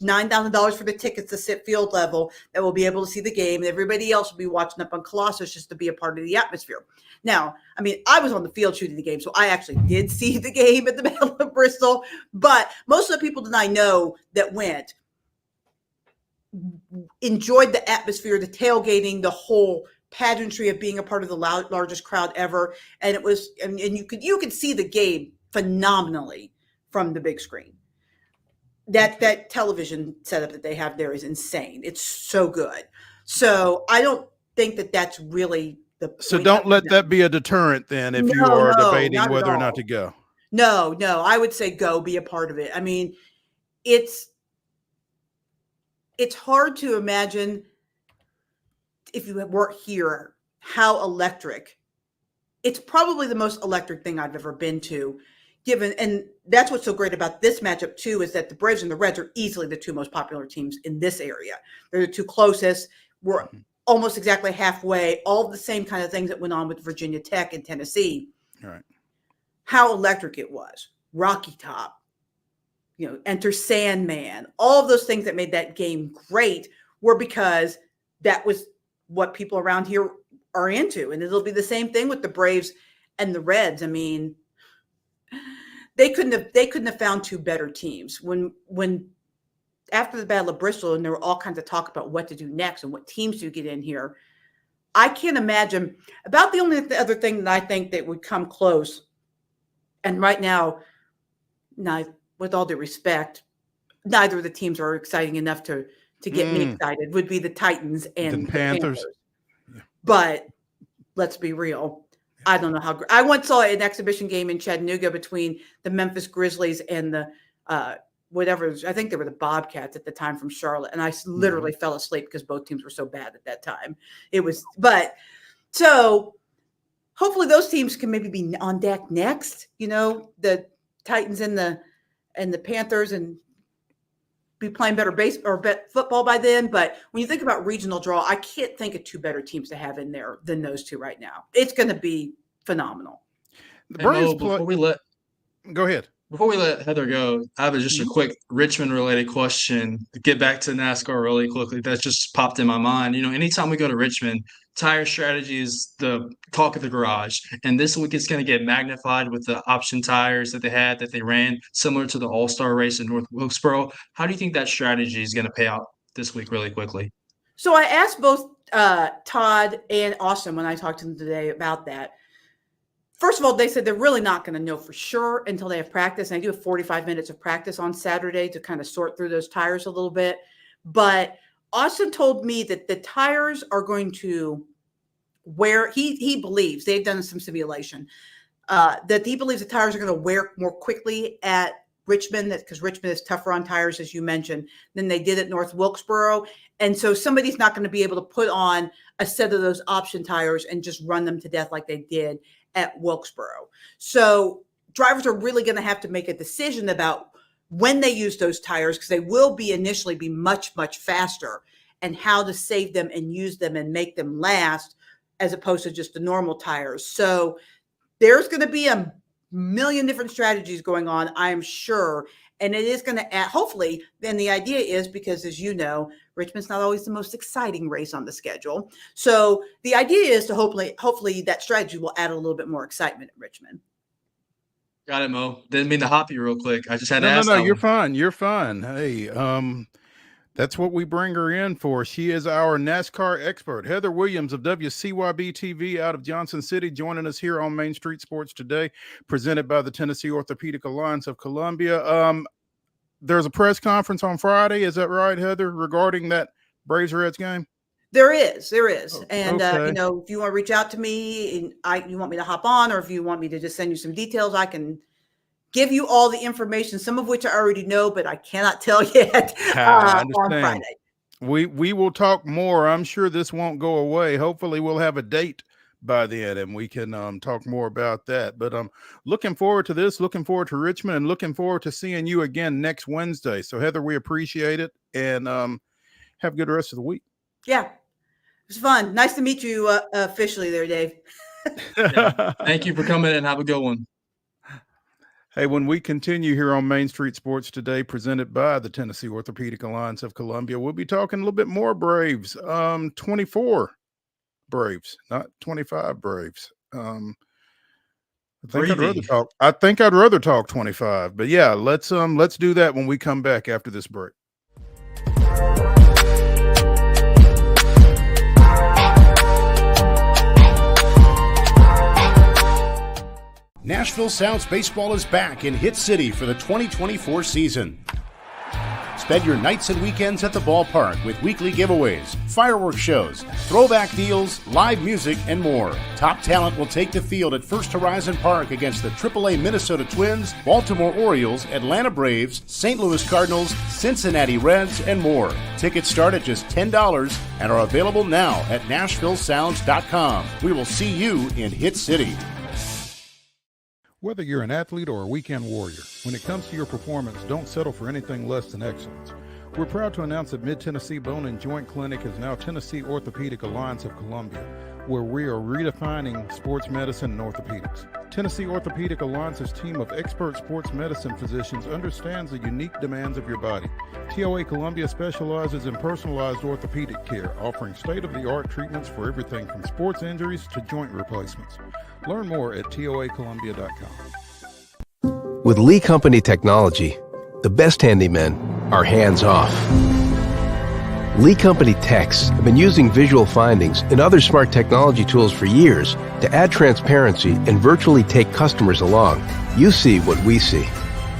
$9,000 for the tickets to sit field level that will be able to see the game, and everybody else will be watching up on Colossus just to be a part of the atmosphere. Now, I mean, I was on the field shooting the game, so I actually did see the game at the Battle of Bristol, but most of the people that I know that went enjoyed the atmosphere, the tailgating, the whole pageantry of being a part of the largest crowd ever. And it was, and you could see the game phenomenally from the big screen. That television setup that they have there is insane. It's so good. So I don't think that that's really the point. So don't let that be a deterrent then if you are debating whether or not to go. No, I would say go, be a part of it. I mean, it's hard to imagine if you weren't here how electric. It's probably the most electric thing I've ever been to. And that's what's so great about this matchup too, is that the Braves and the Reds are easily the two most popular teams in this area. They're the two closest. We're almost exactly halfway. All of the same kind of things that went on with Virginia Tech and Tennessee. All right. How electric it was. Rocky Top, Enter Sandman. All of those things that made that game great were because that was what people around here are into. And it'll be the same thing with the Braves and the Reds. I mean, they couldn't have found two better teams. When after the Battle of Bristol, and there were all kinds of talk about what to do next and what teams to get in here, I can't imagine. About the only other thing that I think that would come close, and right now, with all due respect, neither of the teams are exciting enough to get me excited, would be the Titans and the Panthers. Yeah. But let's be real. I don't know how. I once saw an exhibition game in Chattanooga between the Memphis Grizzlies and the whatever. I think they were the Bobcats at the time from Charlotte, and I literally fell asleep because both teams were so bad at that time. So hopefully those teams can maybe be on deck next. The Titans and the Panthers, and be playing better football by then. But when you think about regional draw, I can't think of two better teams to have in there than those two right now. It's going to be phenomenal. Go ahead. Before we let Heather go, I have just a quick Richmond-related question to get back to NASCAR really quickly. That just popped in my mind. Anytime we go to Richmond, tire strategy is the talk of the garage. And this week it's going to get magnified with the option tires that they ran, similar to the All-Star race in North Wilkesboro. How do you think that strategy is going to pay out this week really quickly? So I asked both Todd and Austin when I talked to them today about that. First of all, they said they're really not going to know for sure until they have practice. And I do have 45 minutes of practice on Saturday to kind of sort through those tires a little bit. But Austin told me that the tires are going to wear, he believes, they've done some simulation, that he believes the tires are going to wear more quickly at Richmond, because Richmond is tougher on tires, as you mentioned, than they did at North Wilkesboro. And so somebody's not going to be able to put on a set of those option tires and just run them to death like they did at Wilkesboro. So drivers are really going to have to make a decision about when they use those tires, because they will initially be much, much faster, and how to save them and use them and make them last as opposed to just the normal tires. So there's going to be a million different strategies going on, I'm sure. And it is going to add, hopefully, then the idea is, because as you know, Richmond's not always the most exciting race on the schedule. So the idea is to hopefully that strategy will add a little bit more excitement at Richmond. Got it, Mo. Didn't mean to hop you real quick. I just had to ask. No, you're fine. You're fine. Hey, that's what we bring her in for. She is our NASCAR expert. Heather Williams of WCYB TV out of Johnson City, joining us here on Main Street Sports today, presented by the Tennessee Orthopedic Alliance of Columbia. There's a press conference on Friday. Is that right, Heather, regarding that Braves-Reds game? There is. And, okay. If you want to reach out to me and you want me to hop on, or if you want me to just send you some details, I can give you all the information, some of which I already know, but I cannot tell yet on Friday. We will talk more. I'm sure this won't go away. Hopefully we'll have a date by then and we can talk more about that. But I'm looking forward to this, looking forward to Richmond, and looking forward to seeing you again next Wednesday. So Heather, we appreciate it, and have a good rest of the week. Yeah, it was fun. Nice to meet you officially there, Dave. Yeah. Thank you for coming in. Have a good one. Hey, when we continue here on Main Street Sports today, presented by the Tennessee Orthopedic Alliance of Columbia, we'll be talking a little bit more Braves. 24 Braves, not 25 Braves. Breathing. I think I'd rather talk 25. But yeah, let's do that when we come back after this break. Nashville Sounds Baseball is back in Hit City for the 2024 season. Spend your nights and weekends at the ballpark with weekly giveaways, fireworks shows, throwback deals, live music, and more. Top talent will take the field at First Horizon Park against the AAA Minnesota Twins, Baltimore Orioles, Atlanta Braves, St. Louis Cardinals, Cincinnati Reds, and more. Tickets start at just $10 and are available now at NashvilleSounds.com. We will see you in Hit City. Whether you're an athlete or a weekend warrior, when it comes to your performance, don't settle for anything less than excellence. We're proud to announce that Mid-Tennessee Bone and Joint Clinic is now Tennessee Orthopedic Alliance of Columbia, where we are redefining sports medicine and orthopedics. Tennessee Orthopedic Alliance's team of expert sports medicine physicians understands the unique demands of your body. TOA Columbia specializes in personalized orthopedic care, offering state-of-the-art treatments for everything from sports injuries to joint replacements. Learn more at toacolumbia.com. With Lee Company technology, the best handymen are hands-off. Lee Company techs have been using visual findings and other smart technology tools for years to add transparency and virtually take customers along. You see what we see,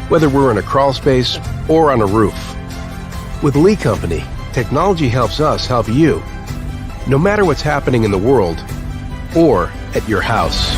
whether we're in a crawl space or on a roof. With Lee Company, technology helps us help you, no matter what's happening in the world or at your house.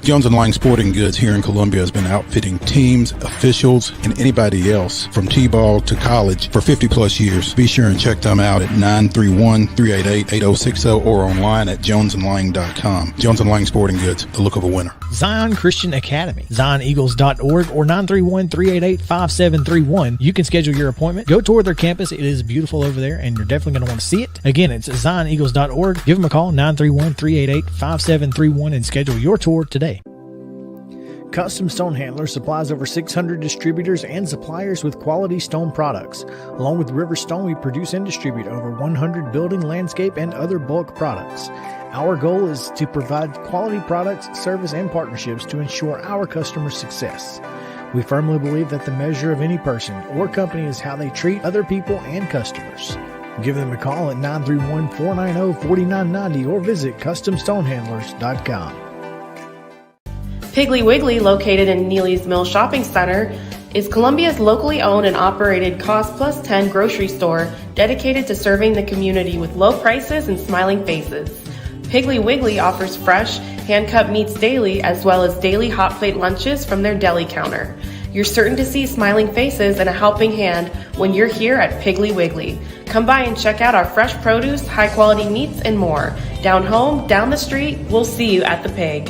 Jones & Lang Sporting Goods here in Columbia has been outfitting teams, officials, and anybody else from T-ball to college for 50 plus years. Be sure and check them out at 931-388-8060 or online at jonesandlang.com. Jones & Lang Sporting Goods, the look of a winner. Zion Christian Academy, zioneagles.org or 931-388-5731. You can schedule your appointment. Go tour their campus. It is beautiful over there, and you're definitely going to want to see it. Again, it's zioneagles.org. Give them a call, 931-388-5731, and schedule your tour today. Custom Stone Handler supplies over 600 distributors and suppliers with quality stone products. Along with River Stone, we produce and distribute over 100 building, landscape, and other bulk products. Our goal is to provide quality products, service, and partnerships to ensure our customers' success. We firmly believe that the measure of any person or company is how they treat other people and customers. Give them a call at 931-490-4990 or visit CustomStonehandlers.com. Piggly Wiggly, located in Neely's Mill Shopping Center, is Columbia's locally owned and operated Cost Plus 10 grocery store dedicated to serving the community with low prices and smiling faces. Piggly Wiggly offers fresh, hand-cut meats daily as well as daily hot plate lunches from their deli counter. You're certain to see smiling faces and a helping hand when you're here at Piggly Wiggly. Come by and check out our fresh produce, high-quality meats, and more. Down home, down the street, we'll see you at the Pig.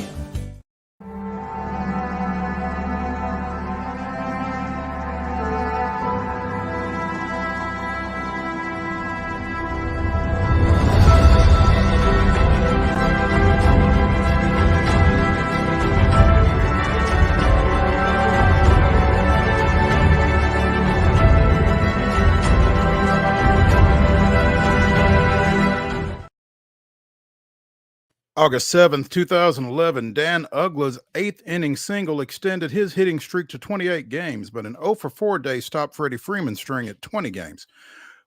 August 7th, 2011, Dan Uggla's eighth inning single extended his hitting streak to 28 games, but an 0-for-4 day stopped Freddie Freeman's string at 20 games.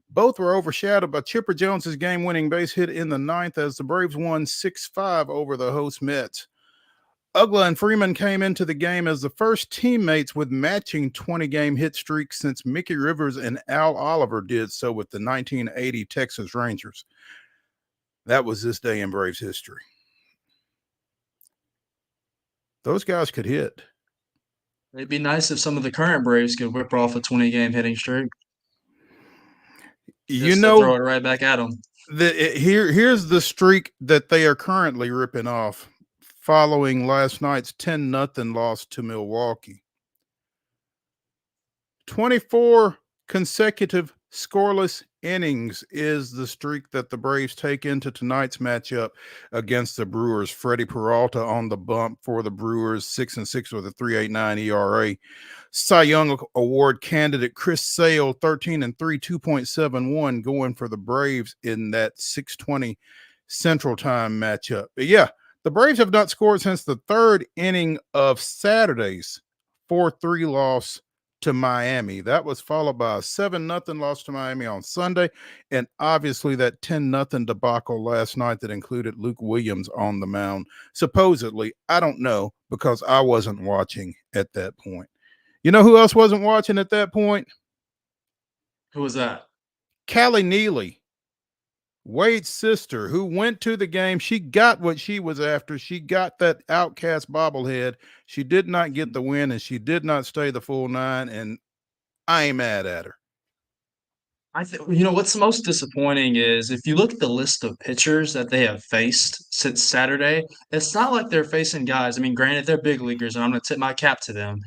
Both were overshadowed by Chipper Jones's game-winning base hit in the ninth as the Braves won 6-5 over the host Mets. Uggla and Freeman came into the game as the first teammates with matching 20-game hit streaks since Mickey Rivers and Al Oliver did so with the 1980 Texas Rangers. That was this day in Braves history. Those guys could hit. It'd be nice if some of the current Braves could whip off a 20-game hitting streak. You know, throw it right back at them. Here's the streak that they are currently ripping off following last night's 10-0 loss to Milwaukee. 24 consecutive scoreless innings is the streak that the Braves take into tonight's matchup against the Brewers. Freddie Peralta on the bump for the Brewers, 6-6 with a 3.89 ERA. Cy Young Award candidate Chris Sale, 13-3, 2.71, going for the Braves in that 6:20 Central Time matchup. But yeah, the Braves have not scored since the third inning of Saturday's 4-3 loss to Miami. That was followed by a 7-0 loss to Miami on Sunday, and obviously that 10-0 debacle last night that included Luke Williams on the mound. Supposedly, I don't know because I wasn't watching at that point. You know who else wasn't watching at that point? Who was that? Callie Neely, Wade's sister, who went to the game. She got what she was after. She got that outcast bobblehead. She did not get the win, and she did not stay the full 9, and I ain't mad at her. I think what's most disappointing is if you look at the list of pitchers that they have faced since Saturday, it's not like they're facing guys. I mean, granted, they're big leaguers, and I'm going to tip my cap to them.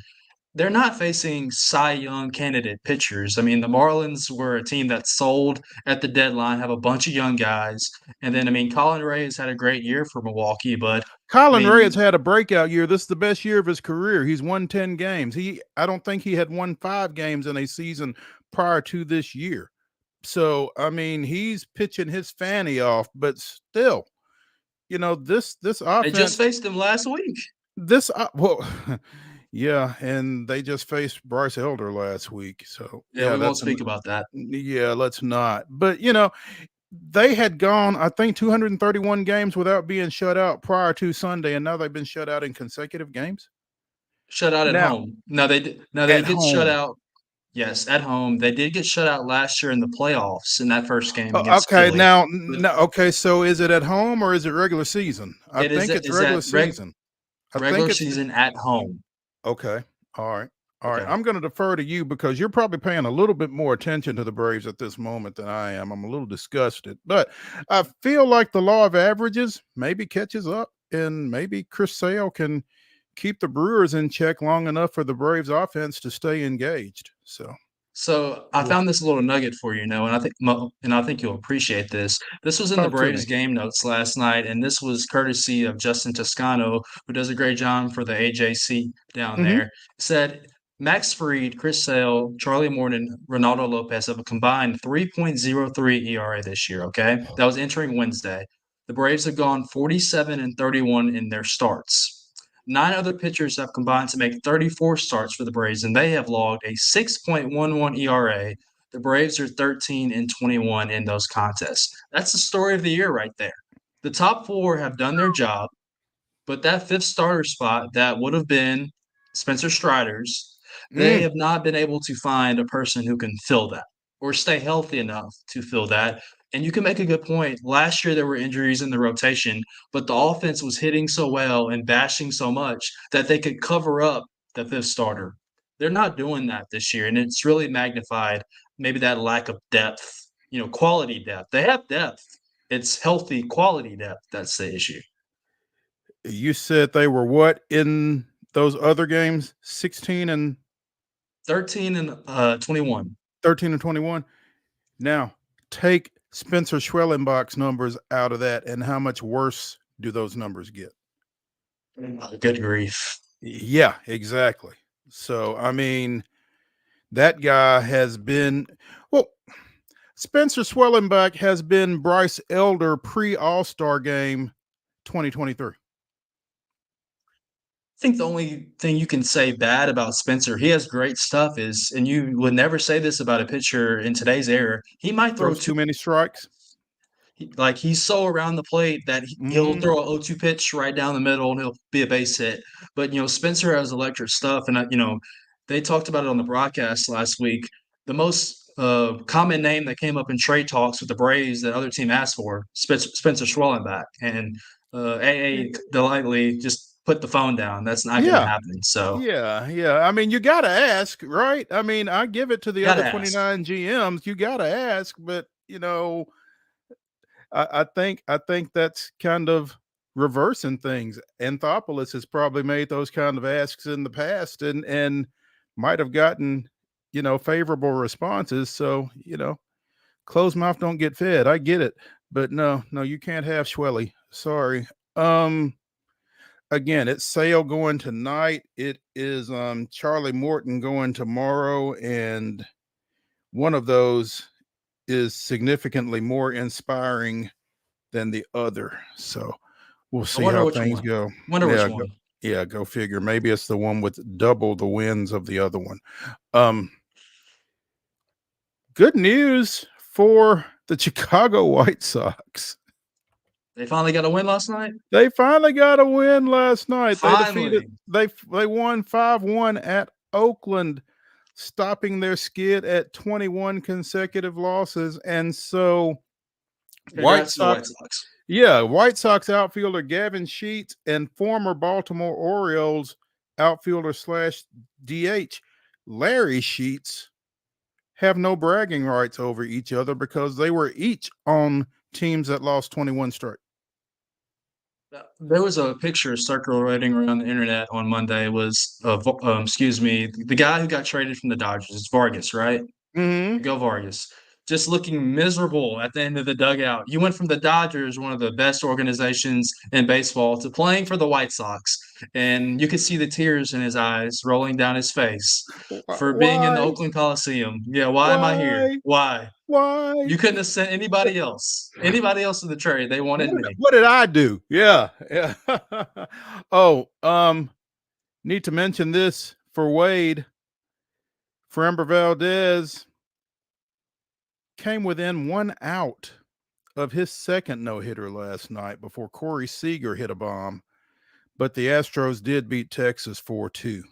They're not facing Cy Young candidate pitchers. I mean, the Marlins were a team that sold at the deadline, have a bunch of young guys. And then, I mean, Colin Ray has had a great year for Milwaukee, but I Colin Ray has mean, had a breakout year. This is the best year of his career. He's won 10 games. I don't think he had won 5 games in a season prior to this year. So, I mean, he's pitching his fanny off, but still, this they just offense, faced him last week. well, yeah, and they just faced Bryce Elder last week. So, Yeah, yeah, we won't speak about that. yeah, let's not. But, they had gone, I think, 231 games without being shut out prior to Sunday, and now they've been shut out in consecutive games. Shut out at Now, home. Now they at did shut home. out. Yes, at home. They did get shut out last year in the playoffs in that first game against Okay, Philly. now, But no, okay, so is it at home or is it regular season? I it think it's is regular at season. I think regular it's season at home. okay. All right. All right. Okay. I'm going to defer to you because you're probably paying a little bit more attention to the Braves at this moment than I am. I'm a little disgusted, but I feel like the law of averages maybe catches up and maybe Chris Sale can keep the Brewers in check long enough for the Braves offense to stay engaged. So, So I well, found this little nugget for you, and I think you'll appreciate this. This was in the talk to Braves me. game notes last night, and this was courtesy of Justin Toscano, who does a great job for the AJC down Mm-hmm. there. It said Max Fried, Chris Sale, Charlie Morton, Ronaldo Lopez have a combined 3.03 ERA this year. Okay, that was entering Wednesday. The Braves have gone 47-31 in their starts. 9 other pitchers have combined to make 34 starts for the Braves, and they have logged a 6.11 ERA. The Braves are 13-21 in those contests. That's the story of the year right there. The top 4 have done their job, but that 5th starter spot that would have been Spencer Strider's, they Mm. have not been able to find a person who can fill that or stay healthy enough to fill that. And you can make a good point. Last year there were injuries in the rotation, but the offense was hitting so well and bashing so much that they could cover up the 5th starter. They're not doing that this year, and it's really magnified maybe that lack of depth, quality depth. They have depth. It's healthy quality depth that's the issue. You said they were what in those other games? 16 and 13-21. 13 and 21. Now, take Spencer Schwellenbach's numbers out of that, and how much worse do those numbers get? Good grief. Yeah, exactly. So, I mean, that guy has been, well, Spencer Schwellenbach has been Bryce Elder pre-All-Star game 2023. I think the only thing you can say bad about Spencer, he has great stuff is, and you would never say this about a pitcher in today's era, he might throw Throws too many strikes. he's so around the plate that he'll Mm, throw a 0-2 pitch right down the middle and he'll be a base hit. But Spencer has electric stuff, and they talked about it on the broadcast last week. The most common name that came up in trade talks with the Braves that other team asked for, Spencer Schwellenbach, and AA delightly just put the phone down. That's not going to yeah. happen. So Yeah. I mean, you got to ask, right? I mean, I give it to the other gotta ask. 29 GMs. You got to ask, but I think that's kind of reversing things. Anthopoulos has probably made those kind of asks in the past and might have gotten favorable responses. So, closed mouth don't get fed. I get it. But no, you can't have Schwelly. Sorry. Again, it's Sale going tonight. It is Charlie Morton going tomorrow, and one of those is significantly more inspiring than the other. So we'll see how things go. Wonder which one. Yeah, go figure. Maybe it's the one with double the wins of the other one. Good news for the Chicago White Sox. They finally got a win last night? They finally got a win last night. Finally. They won 5-1 at Oakland, stopping their skid at 21 consecutive losses. And so White Sox. Yeah, White Sox outfielder Gavin Sheets and former Baltimore Orioles outfielder / DH Larry Sheets have no bragging rights over each other because they were each on teams that lost 21 straight. There was a picture circulating around the internet on Monday. It was, the guy who got traded from the Dodgers. It's Vargas, right? Mm-hmm. Go Vargas. Just looking miserable at the end of the dugout. You went from the Dodgers, one of the best organizations in baseball, to playing for the White Sox. And you could see the tears in his eyes rolling down his face for being in the Oakland Coliseum. Yeah, why am I here? Why? You couldn't have sent anybody else. Anybody else in the trade. They wanted me. What did I do? Yeah. Need to mention this for Wade. Framber Valdez came within 1 out of his second no-hitter last night before Corey Seager hit a bomb, but the Astros did beat Texas 4-2.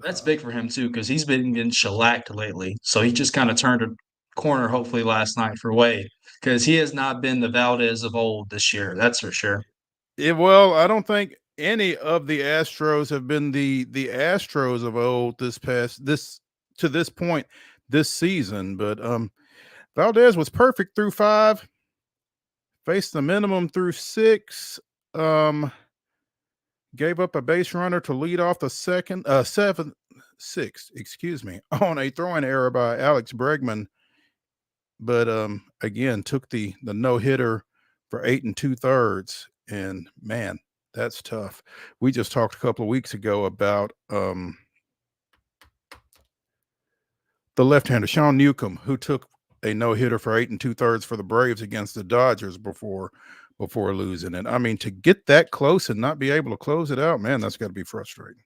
That's big for him, too, because he's been getting shellacked lately. So he just kind of turned a corner, hopefully, last night for Wade, because he has not been the Valdez of old this year. That's for sure. Well, I don't think any of the Astros have been the Astros of old to this point this season, but Valdez was perfect through 5, faced the minimum through 6, gave up a base runner to lead off the sixth, on a throwing error by Alex Bregman, but again took the no-hitter for 8 2/3, and man, that's tough. We just talked a couple of weeks ago about the left-hander Sean Newcomb, who took a no-hitter for 8 2/3 for the Braves against the Dodgers before losing it. I mean, to get that close and not be able to close it out, man, that's got to be frustrating.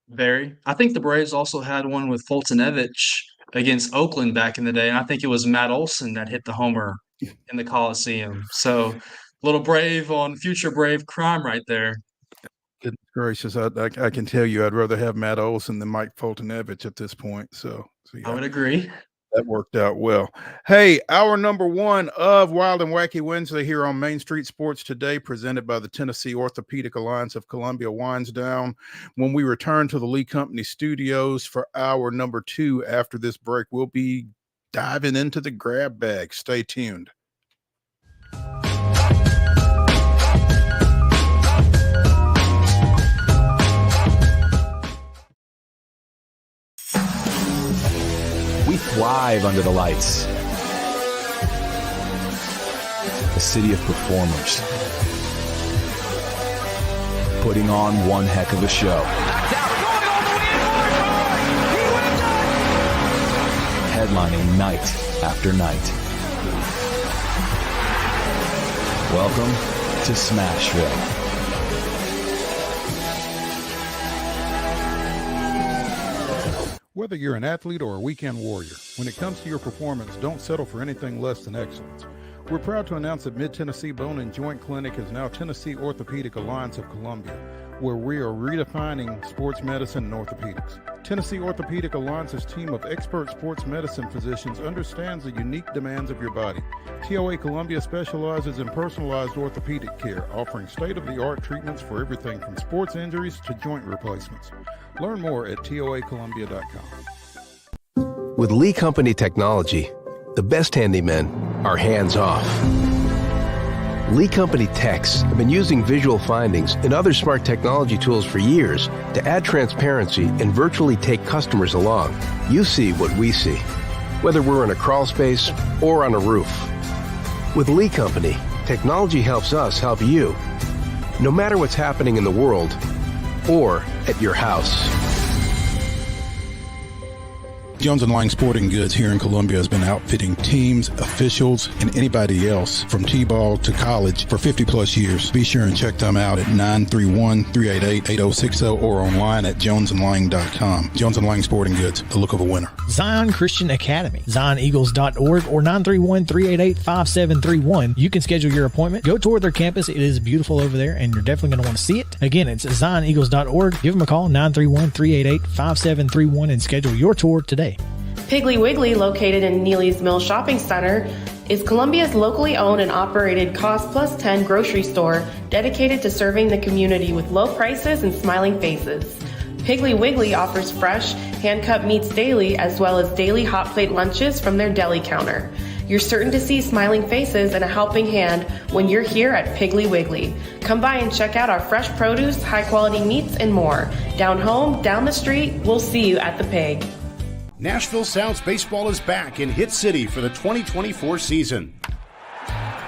Very. I think the Braves also had one with Fultonevich against Oakland back in the day, and I think it was Matt Olson that hit the homer in the Coliseum. So, little Brave on future Brave crime right there. Goodness gracious, I can tell you I'd rather have Matt Olson than Mike Fultonevich at this point. So yeah. I would agree. That worked out well. Hey, hour number 1 of Wild and Wacky Wednesday here on Main Street Sports Today, presented by the Tennessee Orthopedic Alliance of Columbia, winds down. When we return to the Lee Company studios for hour number 2 after this break, we'll be diving into the grab bag. Stay tuned. We thrive under the lights. A city of performers, putting on one heck of a show. Headlining night after night. Welcome to Smashville. Whether you're an athlete or a weekend warrior, when it comes to your performance, don't settle for anything less than excellence. We're proud to announce that Mid-Tennessee Bone and Joint Clinic is now Tennessee Orthopedic Alliance of Columbia, where we are redefining sports medicine and orthopedics. Tennessee Orthopedic Alliance's team of expert sports medicine physicians understands the unique demands of your body. TOA Columbia specializes in personalized orthopedic care, offering state-of-the-art treatments for everything from sports injuries to joint replacements. Learn more at toacolumbia.com. With Lee Company technology, the best handymen are hands-off. Lee Company techs have been using visual findings and other smart technology tools for years to add transparency and virtually take customers along. You see what we see, whether we're in a crawl space or on a roof. With Lee Company, technology helps us help you, no matter what's happening in the world or at your house. Jones & Lang Sporting Goods here in Columbia has been outfitting teams, officials, and anybody else from T-ball to college for 50-plus years. Be sure and check them out at 931-388-8060 or online at jonesandlang.com. Jones & Lang Sporting Goods, the look of a winner. Zion Christian Academy, zioneagles.org or 931-388-5731. You can schedule your appointment. Go tour their campus. It is beautiful over there, and you're definitely going to want to see it. Again, it's zioneagles.org. Give them a call, 931-388-5731, and schedule your tour today. Piggly Wiggly, located in Neely's Mill Shopping Center, is Columbia's locally owned and operated Cost Plus 10 grocery store dedicated to serving the community with low prices and smiling faces. Piggly Wiggly offers fresh, hand-cut meats daily, as well as daily hot plate lunches from their deli counter. You're certain to see smiling faces and a helping hand when you're here at Piggly Wiggly. Come by and check out our fresh produce, high-quality meats, and more. Down home, down the street, we'll see you at the Pig. Nashville Sounds Baseball is back in Hit City for the 2024 season.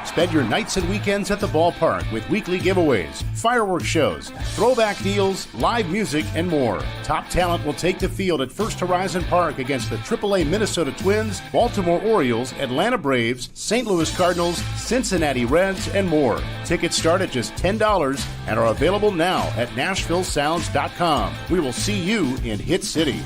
Spend your nights and weekends at the ballpark with weekly giveaways, fireworks shows, throwback deals, live music, and more. Top talent will take the field at First Horizon Park against the AAA Minnesota Twins, Baltimore Orioles, Atlanta Braves, St. Louis Cardinals, Cincinnati Reds, and more. Tickets start at just $10 and are available now at NashvilleSounds.com. We will see you in Hit City.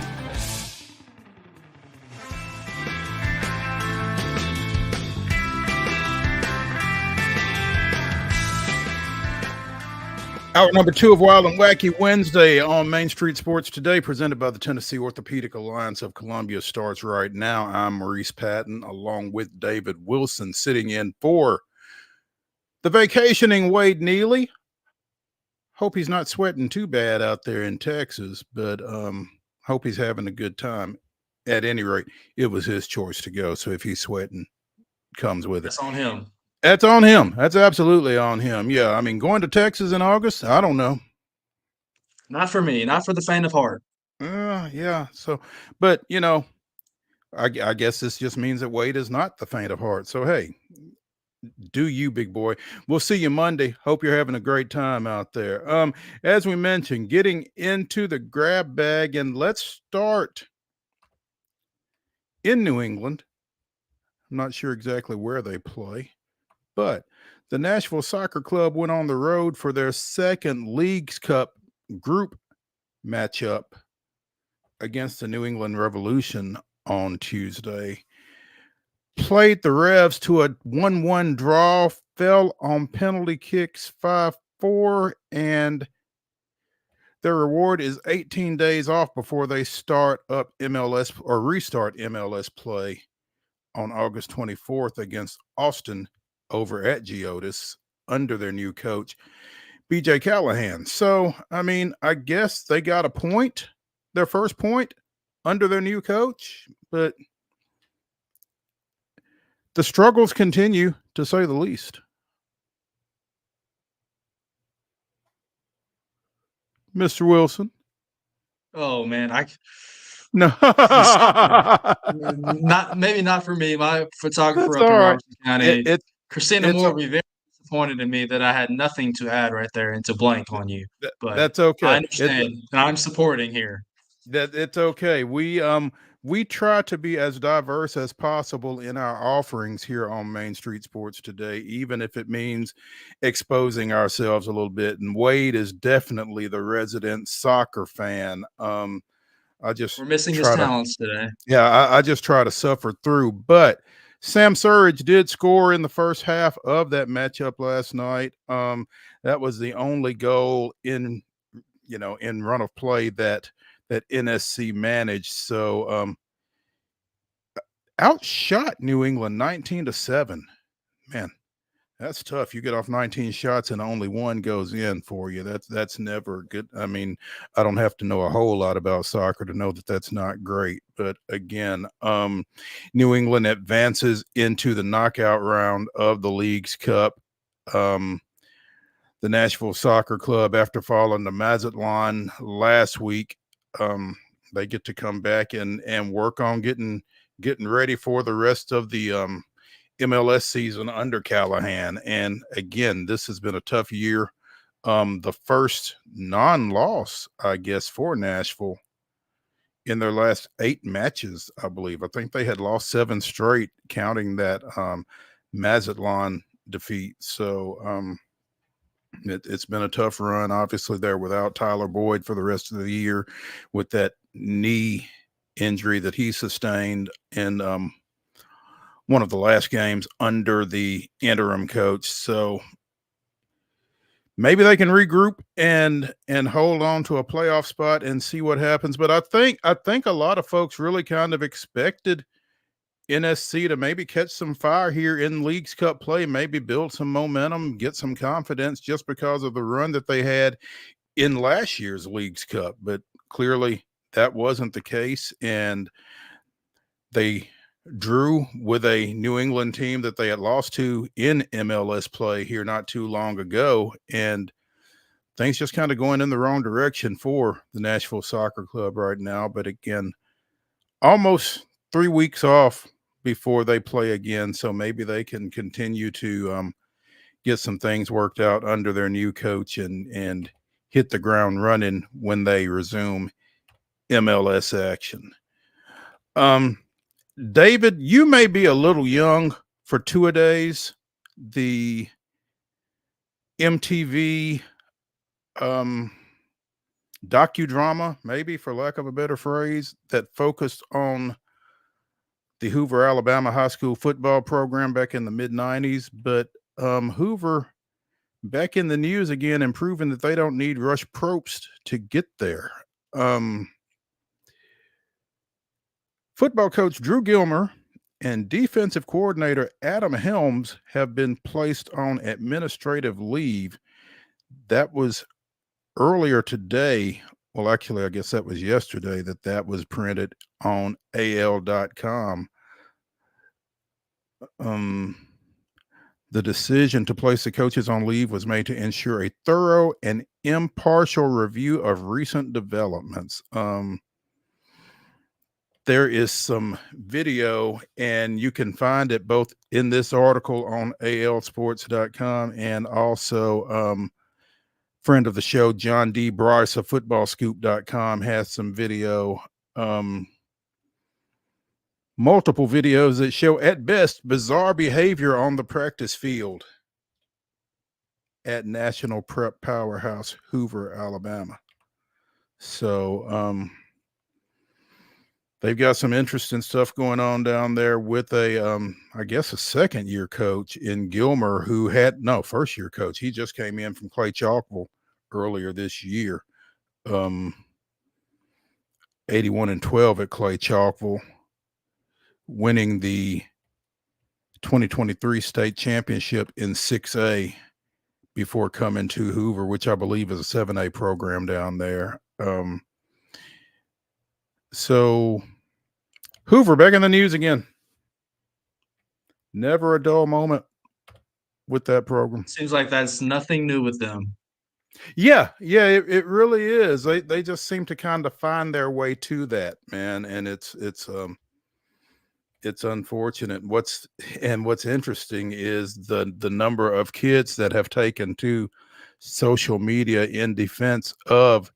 Hour number 2 of Wild and Wacky Wednesday on Main Street Sports Today, presented by the Tennessee Orthopedic Alliance of Columbia, starts right now. I'm Maurice Patton, along with David Wilson, sitting in for the vacationing Wade Neely. Hope he's not sweating too bad out there in Texas, but hope he's having a good time. At any rate, it was his choice to go, so if he's sweating, comes with it. That's on him. That's on him. That's absolutely on him. Yeah, I mean, going to Texas in August, I don't know. Not for me, not for the faint of heart. Yeah. So, but, you know, I guess this just means that Wade is not the faint of heart. So, hey, do you, big boy. We'll see you Monday. Hope you're having a great time out there. As we mentioned, getting into the grab bag, and let's start in New England. I'm not sure exactly where they play. But the Nashville Soccer Club went on the road for their second Leagues Cup group matchup against the New England Revolution on Tuesday. Played the Revs to a 1-1 draw, fell on penalty kicks 5-4, and their reward is 18 days off before they start up MLS or restart MLS play on August 24th against Austin over at Geodis under their new coach, BJ Callahan. So, I mean, I guess they got a point, their first point under their new coach, but the struggles continue, to say the least. Mr. Wilson. Oh man, No, maybe not for me. My photographer That's up in all right. Robertson County, Christina it's Moore, a- would be very disappointed in me that I had nothing to add right there and to blank on you. But that's okay. I understand, and I'm supporting here. That it's okay. We try to be as diverse as possible in our offerings here on Main Street Sports Today, even if it means exposing ourselves a little bit. And Wade is definitely the resident soccer fan. We're missing his talents today. Yeah, I just try to suffer through. But Sam Surridge did score in the first half of that matchup last night. That was the only goal in run of play that NSC managed. So outshot New England 19-7. Man, that's tough. You get off 19 shots and only one goes in for you. That's never good. I mean, I don't have to know a whole lot about soccer to know that that's not great. But again, New England advances into the knockout round of the Leagues Cup. The Nashville Soccer Club, after falling to Mazatlan last week, they get to come back and work on getting ready for the rest of the MLS season under Callahan. And again, this has been a tough year. The first non-loss, I guess, for Nashville in their last 8 matches, I believe. I think they had lost 7 straight, counting that Mazatlan defeat. So it's been a tough run. Obviously, they're without Tyler Boyd for the rest of the year with that knee injury that he sustained in one of the last games under the interim coach. So maybe they can regroup and hold on to a playoff spot and see what happens. But I think a lot of folks really kind of expected NSC to maybe catch some fire here in Leagues Cup play, maybe build some momentum, get some confidence just because of the run that they had in last year's Leagues Cup. But clearly that wasn't the case, and they drew with a New England team that they had lost to in MLS play here not too long ago, and things just kind of going in the wrong direction for the Nashville Soccer Club right now. But again, almost 3 weeks off before they play again, so maybe they can continue to get some things worked out under their new coach and hit the ground running when they resume MLS action. David, you may be a little young for Two-A-Days, the MTV docudrama, maybe for lack of a better phrase, that focused on the Hoover, Alabama high school football program back in the mid-90s. But Hoover back in the news again and proving that they don't need Rush Probst to get there. Football coach Drew Gilmer and defensive coordinator Adam Helms have been placed on administrative leave. That was earlier today. Well, actually, I guess that was yesterday that was printed on AL.com. The decision to place the coaches on leave was made to ensure a thorough and impartial review of recent developments. There is some video, and you can find it both in this article on alsports.com and also friend of the show, John D. Bryce of footballscoop.com has some video, multiple videos that show at best bizarre behavior on the practice field at National Prep Powerhouse, Hoover, Alabama. So they've got some interesting stuff going on down there with I guess a second-year coach in Gilmer who had first-year coach. He just came in from Clay Chalkville earlier this year. 81-12 at Clay Chalkville, winning the 2023 state championship in 6A before coming to Hoover, which I believe is a 7A program down there. So Hoover back in the news again. Never a dull moment with that program. Seems like that's nothing new with them. Yeah, it really is. They just seem to kind of find their way to that, man, and it's unfortunate. What's interesting is the number of kids that have taken to social media in defense of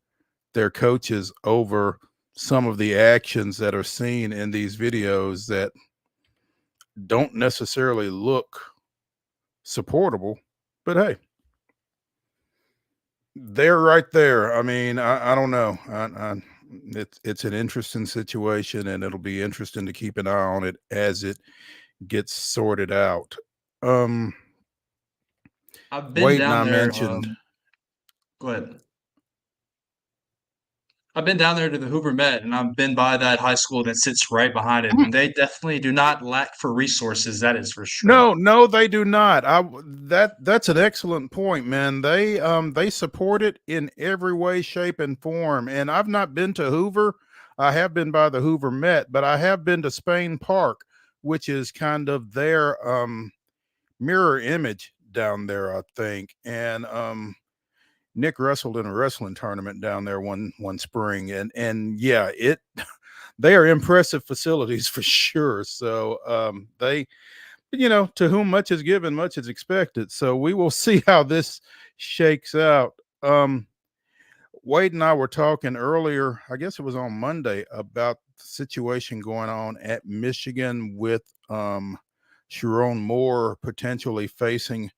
their coaches over some of the actions that are seen in these videos that don't necessarily look supportable, but hey, they're right there. I mean, I don't know. It's an interesting situation, and it'll be interesting to keep an eye on it as it gets sorted out. I've been Wade down and I there. mentioned. Go ahead. I've been down there to the Hoover Met, and I've been by that high school that sits right behind it, and they definitely do not lack for resources. That is for sure. No, they do not. That's an excellent point, man. They support it in every way, shape, and form. And I've not been to Hoover. I have been by the Hoover Met, but I have been to Spain Park, which is kind of their mirror image down there, I think. And Nick wrestled in a wrestling tournament down there one spring, and yeah, it they are impressive facilities for sure. So they, to whom much is given, much is expected. So we will see how this shakes out. Wade and I were talking earlier, I guess it was on Monday, about the situation going on at Michigan with Sharon Moore potentially facing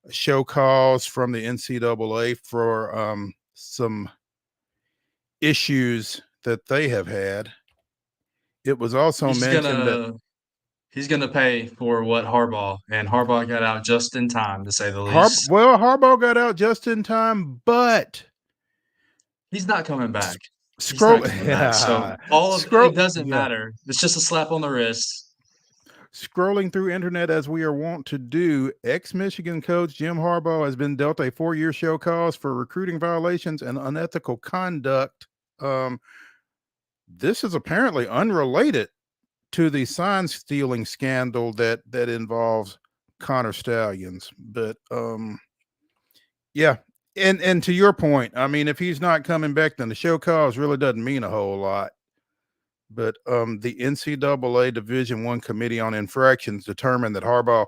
show cause from the NCAA for some issues that they have had. It was also He's mentioned that gonna pay for what Harbaugh got out just in time, to say the least. Harbaugh got out just in time, but He's not coming back. He's scroll, not coming back. So it doesn't matter. It's just a slap on the wrist. Scrolling through internet as we are wont to do, ex-Michigan coach Jim Harbaugh has been dealt a 4-year show cause for recruiting violations and unethical conduct. This is apparently unrelated to the sign stealing scandal that involves Connor Stallions, but yeah. And to your point, I mean, if he's not coming back, then the show cause really doesn't mean a whole lot. But the NCAA Division I Committee on Infractions determined that Harbaugh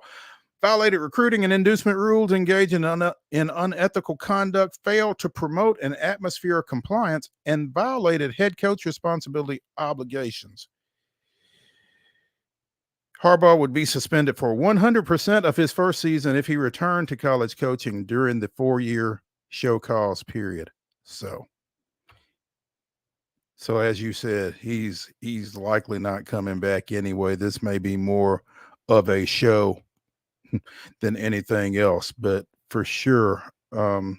violated recruiting and inducement rules, engaged in unethical conduct, failed to promote an atmosphere of compliance, and violated head coach responsibility obligations. Harbaugh would be suspended for 100% of his first season if he returned to college coaching during the 4-year show cause period. So as you said, he's likely not coming back anyway. This may be more of a show than anything else, but for sure, the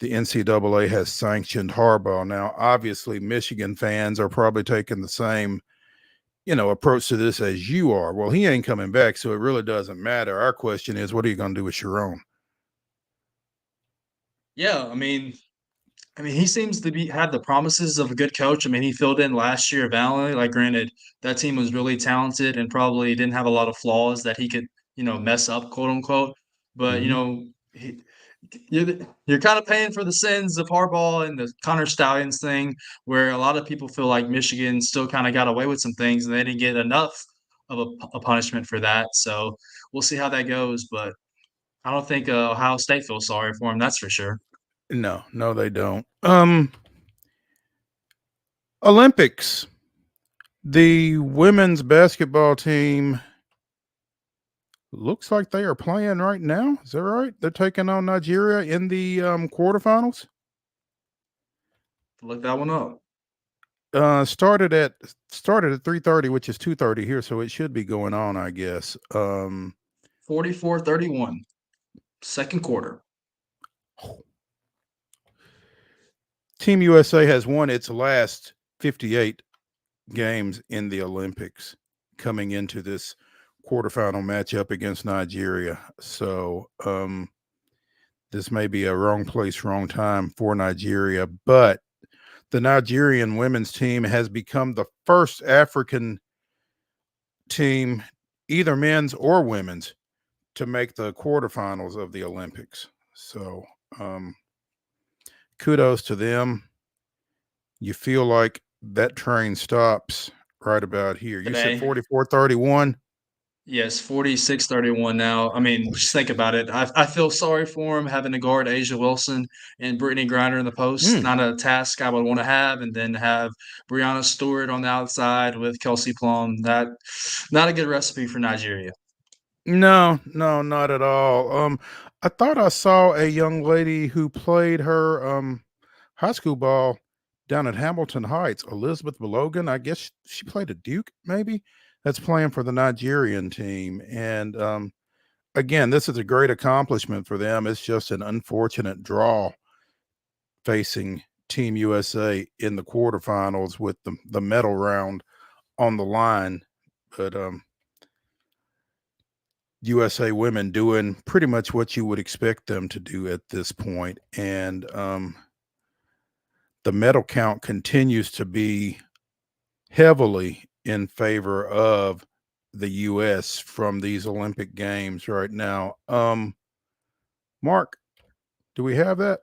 NCAA has sanctioned Harbaugh. Now, obviously, Michigan fans are probably taking the same, approach to this as you are. Well, he ain't coming back, so it really doesn't matter. Our question is, what are you going to do with Sharon? Yeah, I mean, he seems to have the promises of a good coach. I mean, he filled in last year valiantly. Like, granted, that team was really talented and probably didn't have a lot of flaws that he could, mess up, quote unquote. But he, you're kind of paying for the sins of Harbaugh and the Connor Stallions thing, where a lot of people feel like Michigan still kind of got away with some things and they didn't get enough of a punishment for that. So we'll see how that goes. But I don't think Ohio State feels sorry for him. That's for sure. No, they don't. Olympics. The women's basketball team looks like they are playing right now. Is that right? They're taking on Nigeria in the quarterfinals. Look that one up. Started at 3:30, which is 2:30 here, so it should be going on, I guess. 44-31, second quarter. Team USA has won its last 58 games in the Olympics coming into this quarterfinal matchup against Nigeria. So this may be a wrong place, wrong time for Nigeria, but the Nigerian women's team has become the first African team, either men's or women's, to make the quarterfinals of the Olympics. So kudos to them. You feel like that train stops right about here. You said 44-31. Yes, 46-31 now. I mean, just think about it. I feel sorry for him having to guard Asia Wilson and Brittany Griner in the post. Not a task I would want to have. And then have Brianna Stewart on the outside with Kelsey Plum. Not a good recipe for Nigeria. No, not at all. I thought I saw a young lady who played her high school ball down at Hamilton Heights, Elizabeth Belogan. I guess she played at Duke, maybe. That's playing for the Nigerian team. And again, this is a great accomplishment for them. It's just an unfortunate draw facing Team USA in the quarterfinals with the medal round on the line. But USA women doing pretty much what you would expect them to do at this point. And the medal count continues to be heavily in favor of the U.S. from these Olympic Games right now. Mark, do we have that?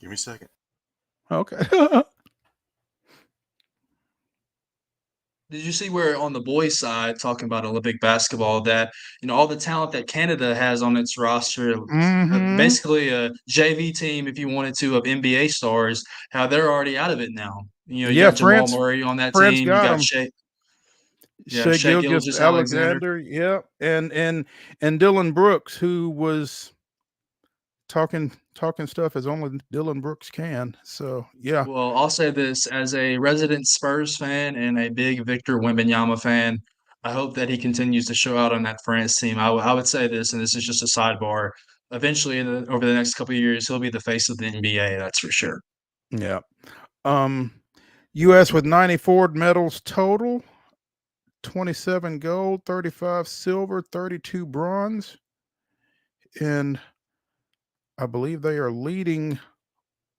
Give me a second. Okay. Did you see where on the boys' side, talking about Olympic basketball, that all the talent that Canada has on its roster, Mm-hmm. basically a JV team, if you wanted to, of NBA stars, how they're already out of it now. You Yeah, got Jamal France Murray on that France team. You got got him. Shea Shea Gilgeous Gilgeous-Alexander. Alexander, yeah, and Dylan Brooks, who was talking stuff as only Dylan Brooks can. So yeah, Well, I'll say this as a resident Spurs fan and a big Victor Wembanyama fan. I hope that he continues to show out on that France team. I would say this, and this is just a sidebar. Eventually, over the next couple of years, he'll be the face of the NBA. That's for sure. yeah. U.S. with 94 medals total, 27 gold, 35 silver, 32 bronze, and I believe they are leading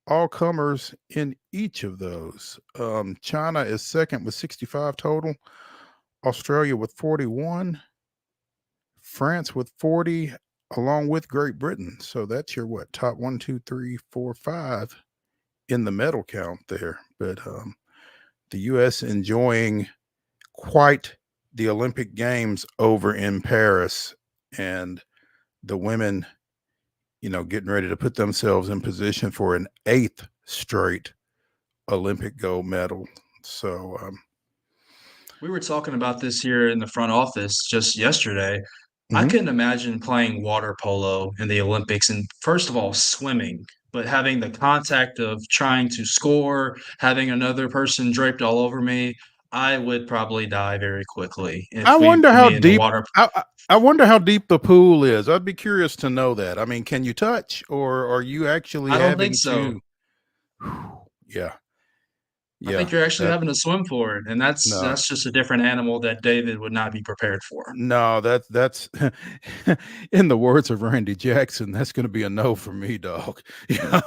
all comers in each of those. China is second with 65 total, Australia with 41, France with 40, along with Great Britain. So that's your top 1, 2, 3, 4, 5 in the medal count there. But the U.S. enjoying quite the Olympic Games over in Paris, and the women, getting ready to put themselves in position for an 8th straight Olympic gold medal. So we were talking about this here in the front office just yesterday. I couldn't imagine playing water polo in the Olympics and, first of all, swimming, but having the contact of trying to score, having another person draped all over me, I would probably die very quickly if I we wonder put how me in the deep. water. I wonder how deep the pool is. I'd be curious to know that. I mean, can you touch, or are you actually I don't think having so. to? Yeah, I think yeah. you're actually That having to swim for it, and that's no, just a different animal that David would not be prepared for. no. That's in the words of Randy Jackson. That's going to be a no for me, dog. Yeah.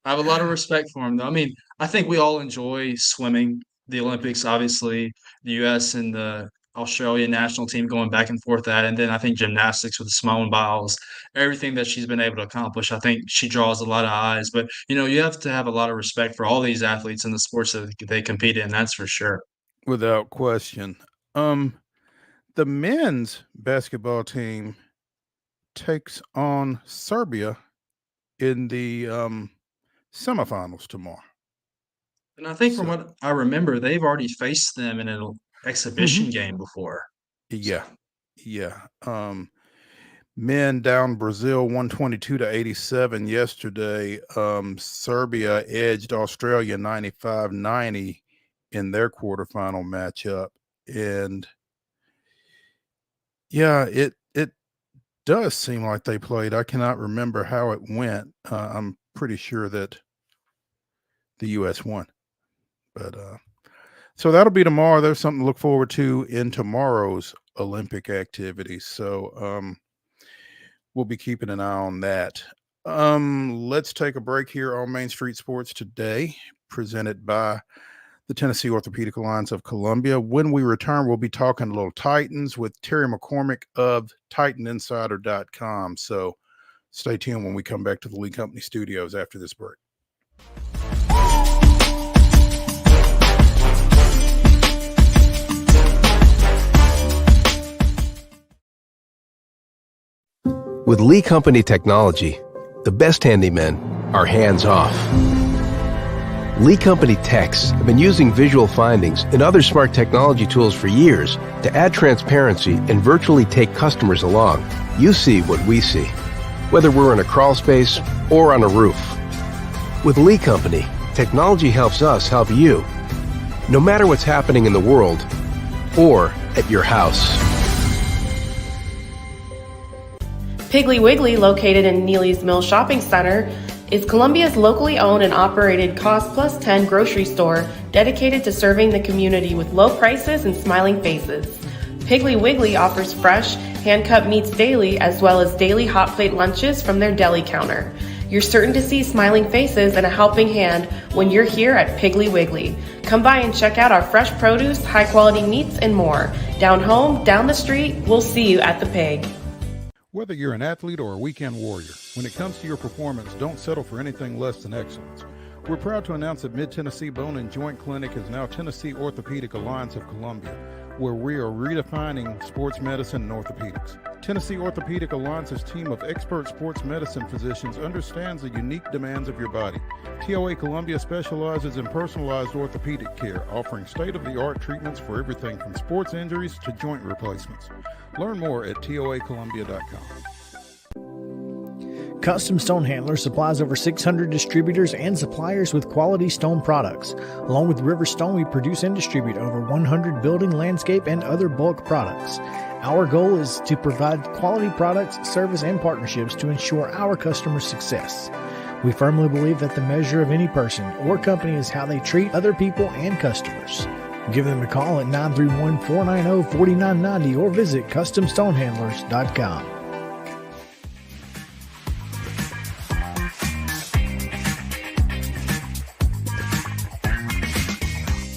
I have a lot of respect for him, though. I mean, I think we all enjoy swimming. The Olympics, obviously, the U.S. and the Australian national team going back and forth at, and then I think gymnastics with Simone Biles, everything that she's been able to accomplish, I think she draws a lot of eyes. But you have to have a lot of respect for all these athletes in the sports that they compete in. That's for sure. Without question. The men's basketball team takes on Serbia in the semifinals tomorrow. And I think from So, what I remember, they've already faced them in an exhibition game before. yeah, So yeah. Men down Brazil 122-87 yesterday. Serbia edged Australia 95-90 in their quarterfinal matchup. And yeah, it does seem like they played. I cannot remember how it went. I'm pretty sure that the U.S. won. But so that'll be tomorrow. There's something to look forward to in tomorrow's Olympic activities. So we'll be keeping an eye on that. Let's take a break here on Main Street Sports today, presented by the Tennessee Orthopedic Alliance of Columbia. When we return, we'll be talking a little Titans with Terry McCormick of TitanInsider.com. So stay tuned when we come back to the Lee Company studios after this break. With Lee Company technology, the best handymen are hands-off. Lee Company techs have been using visual findings and other smart technology tools for years to add transparency and virtually take customers along. You see what we see, whether we're in a crawl space or on a roof. With Lee Company, technology helps us help you, no matter what's happening in the world or at your house. Piggly Wiggly, located in Neely's Mill Shopping Center, is Columbia's locally owned and operated Cost Plus 10 grocery store dedicated to serving the community with low prices and smiling faces. Piggly Wiggly offers fresh, hand-cut meats daily as well as daily hot plate lunches from their deli counter. You're certain to see smiling faces and a helping hand when you're here at Piggly Wiggly. Come by and check out our fresh produce, high-quality meats, and more. Down home, down the street, we'll see you at the Pig. Whether you're an athlete or a weekend warrior, when it comes to your performance, don't settle for anything less than excellence. We're proud to announce that Mid-Tennessee Bone and Joint Clinic is now Tennessee Orthopedic Alliance of Columbia, where we are redefining sports medicine and orthopedics. Tennessee Orthopedic Alliance's team of expert sports medicine physicians understands the unique demands of your body. TOA Columbia specializes in personalized orthopedic care, offering state-of-the-art treatments for everything from sports injuries to joint replacements. Learn more at toacolumbia.com. Custom Stone Handler supplies over 600 distributors and suppliers with quality stone products. Along with River Stone, we produce and distribute over 100 building, landscape, and other bulk products. Our goal is to provide quality products, service, and partnerships to ensure our customers' success. We firmly believe that the measure of any person or company is how they treat other people and customers. Give them a call at 931-490-4990 or visit CustomStonehandlers.com.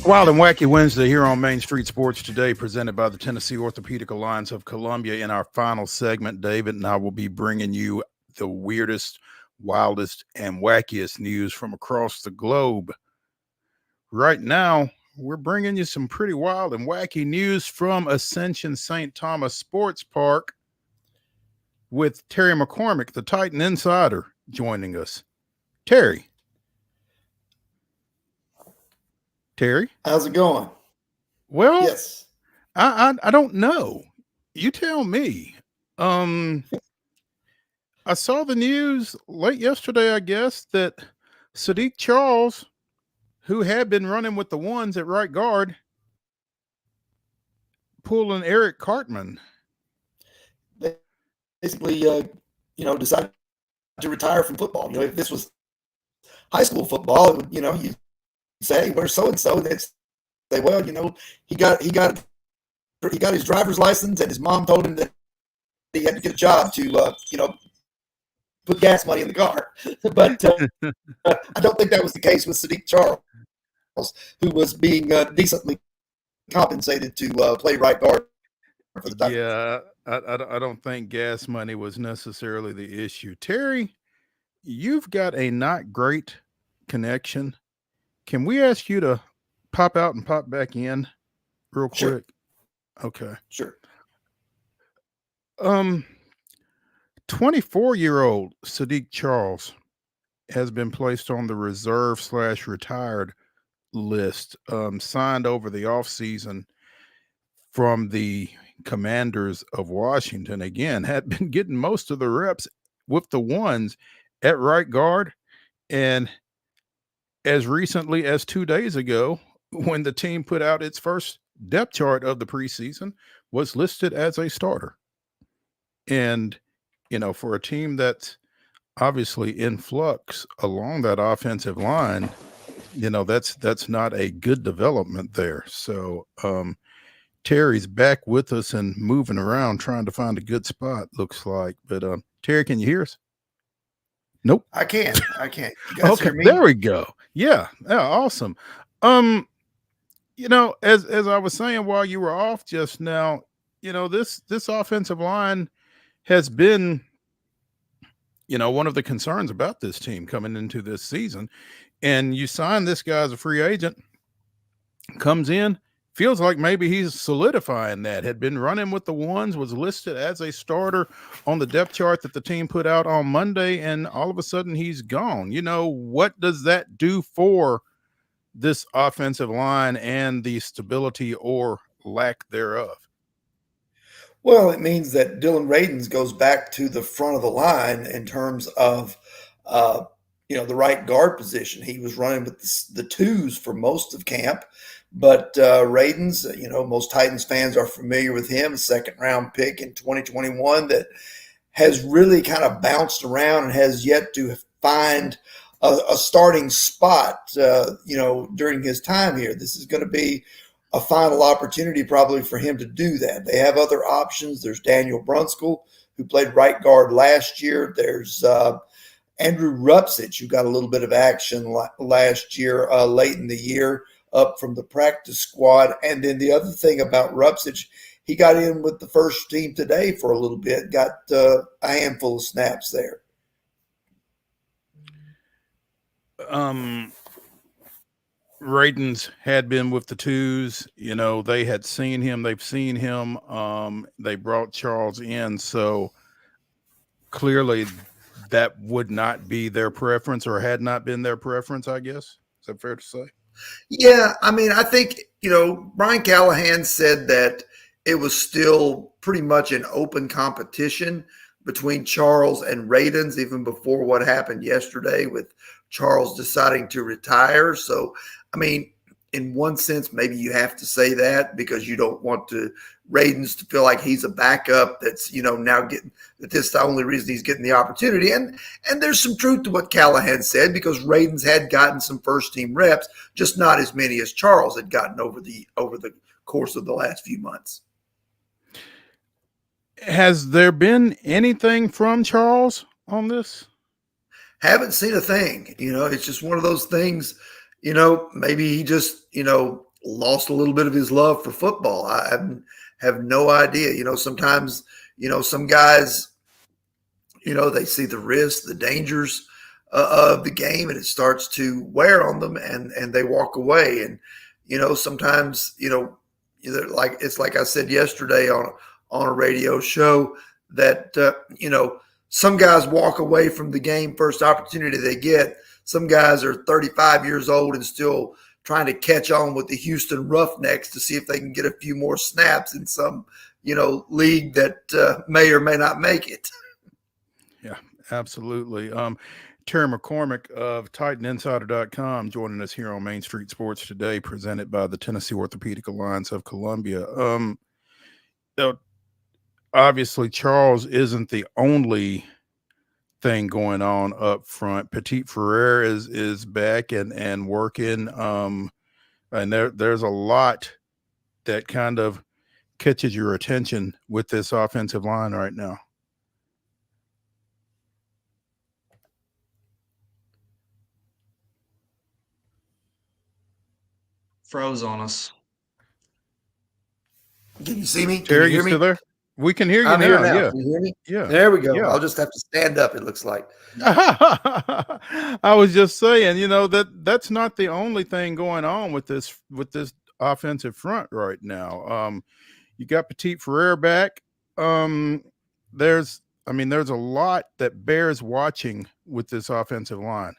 Wild and Wacky Wednesday here on Main Street Sports Today, presented by the Tennessee Orthopedic Alliance of Columbia. In our final segment, David and I will be bringing you the weirdest, wildest, and wackiest news from across the globe. Right now, we're bringing you some pretty wild and wacky news from Ascension St. Thomas Sports Park with Terry McCormick, the Titan Insider, joining us. Terry, how's it going? Well, Yes. I don't know. You tell me. I saw the news late yesterday, I guess, that Sadiq Charles, who had been running with the ones at right guard, pulling Eric Cartman. Basically, decided to retire from football. If this was high school football, it would, you say, where's so-and-so? And they'd say, well, he got his driver's license, and his mom told him that he had to get a job to, put gas money in the car. But I don't think that was the case with Sadiq Charles, who was being decently compensated to play right guard for the Titans. Yeah, I don't think gas money was necessarily the issue. Terry, you've got a not great connection. Can we ask you to pop out and pop back in real quick? Sure. Okay. Sure. 24-year-old Sadiq Charles has been placed on the reserve/retired list, signed over the offseason from the Commanders of Washington. Again, had been getting most of the reps with the ones at right guard, and as recently as 2 days ago, when the team put out its first depth chart of the preseason, was listed as a starter. And, for a team that's obviously in flux along that offensive line, that's not a good development there. So Terry's back with us and moving around, trying to find a good spot, looks like. But Terry, can you hear us? Nope. I can. You guys Okay, hear me? there we go. Yeah, awesome. As I was saying while you were off just now, this offensive line has been, one of the concerns about this team coming into this season. And you sign this guy as a free agent, comes in, feels like maybe he's solidifying that. Had been running with the ones, was listed as a starter on the depth chart that the team put out on Monday, and all of a sudden he's gone. What does that do for this offensive line and the stability or lack thereof? Well, it means that Dylan Radins goes back to the front of the line in terms of, the right guard position. He was running with the twos for most of camp, but Radins, most Titans fans are familiar with him, a second-round pick in 2021 that has really kind of bounced around and has yet to find a starting spot, during his time here. This is going to be a final opportunity probably for him to do that. They have other options. There's Daniel Brunskill, who played right guard last year. There's Andrew Rupsich, who got a little bit of action last year, late in the year, up from the practice squad. And then the other thing about Rupsich, he got in with the first team today for a little bit, got a handful of snaps there. Radens had been with the twos, they had seen him, they've seen him. They brought Charles in, so clearly that would not be their preference, or had not been their preference, I guess. Is that fair to say? Yeah, I mean, I think, Brian Callahan said that it was still pretty much an open competition between Charles and Radens, even before what happened yesterday with Charles deciding to retire. So, I mean, in one sense, maybe you have to say that because you don't want Radens to feel like he's a backup that's, now getting that this is the only reason he's getting the opportunity. And there's some truth to what Callahan said, because Radens had gotten some first team reps, just not as many as Charles had gotten over the course of the last few months. Has there been anything from Charles on this? Haven't seen a thing. It's just one of those things, maybe he just, lost a little bit of his love for football. I have no idea. Sometimes, some guys, they see the risks, the dangers of the game, and it starts to wear on them, and they walk away. And, sometimes, either it's like I said yesterday on a radio show that, some guys walk away from the game first opportunity they get. Some guys are 35 years old and still trying to catch on with the Houston Roughnecks to see if they can get a few more snaps in some, league that may or may not make it. Yeah, absolutely. Terry McCormick of TitanInsider.com joining us here on Main Street Sports today, presented by the Tennessee Orthopedic Alliance of Columbia. Obviously, Charles isn't the only thing going on up front. Petit Ferrer is back and working. And there's a lot that kind of catches your attention with this offensive line right now. Froze on us. Can you see me? Can Terry, you hear me? Still there? We can hear you I'm now. here now. Yeah. Can you hear me? Yeah. There we go. Yeah. I'll just have to stand up, it looks like. I was just saying, that's not the only thing going on with this offensive front right now. You got Petit Ferrer back. There's a lot that bears watching with this offensive line.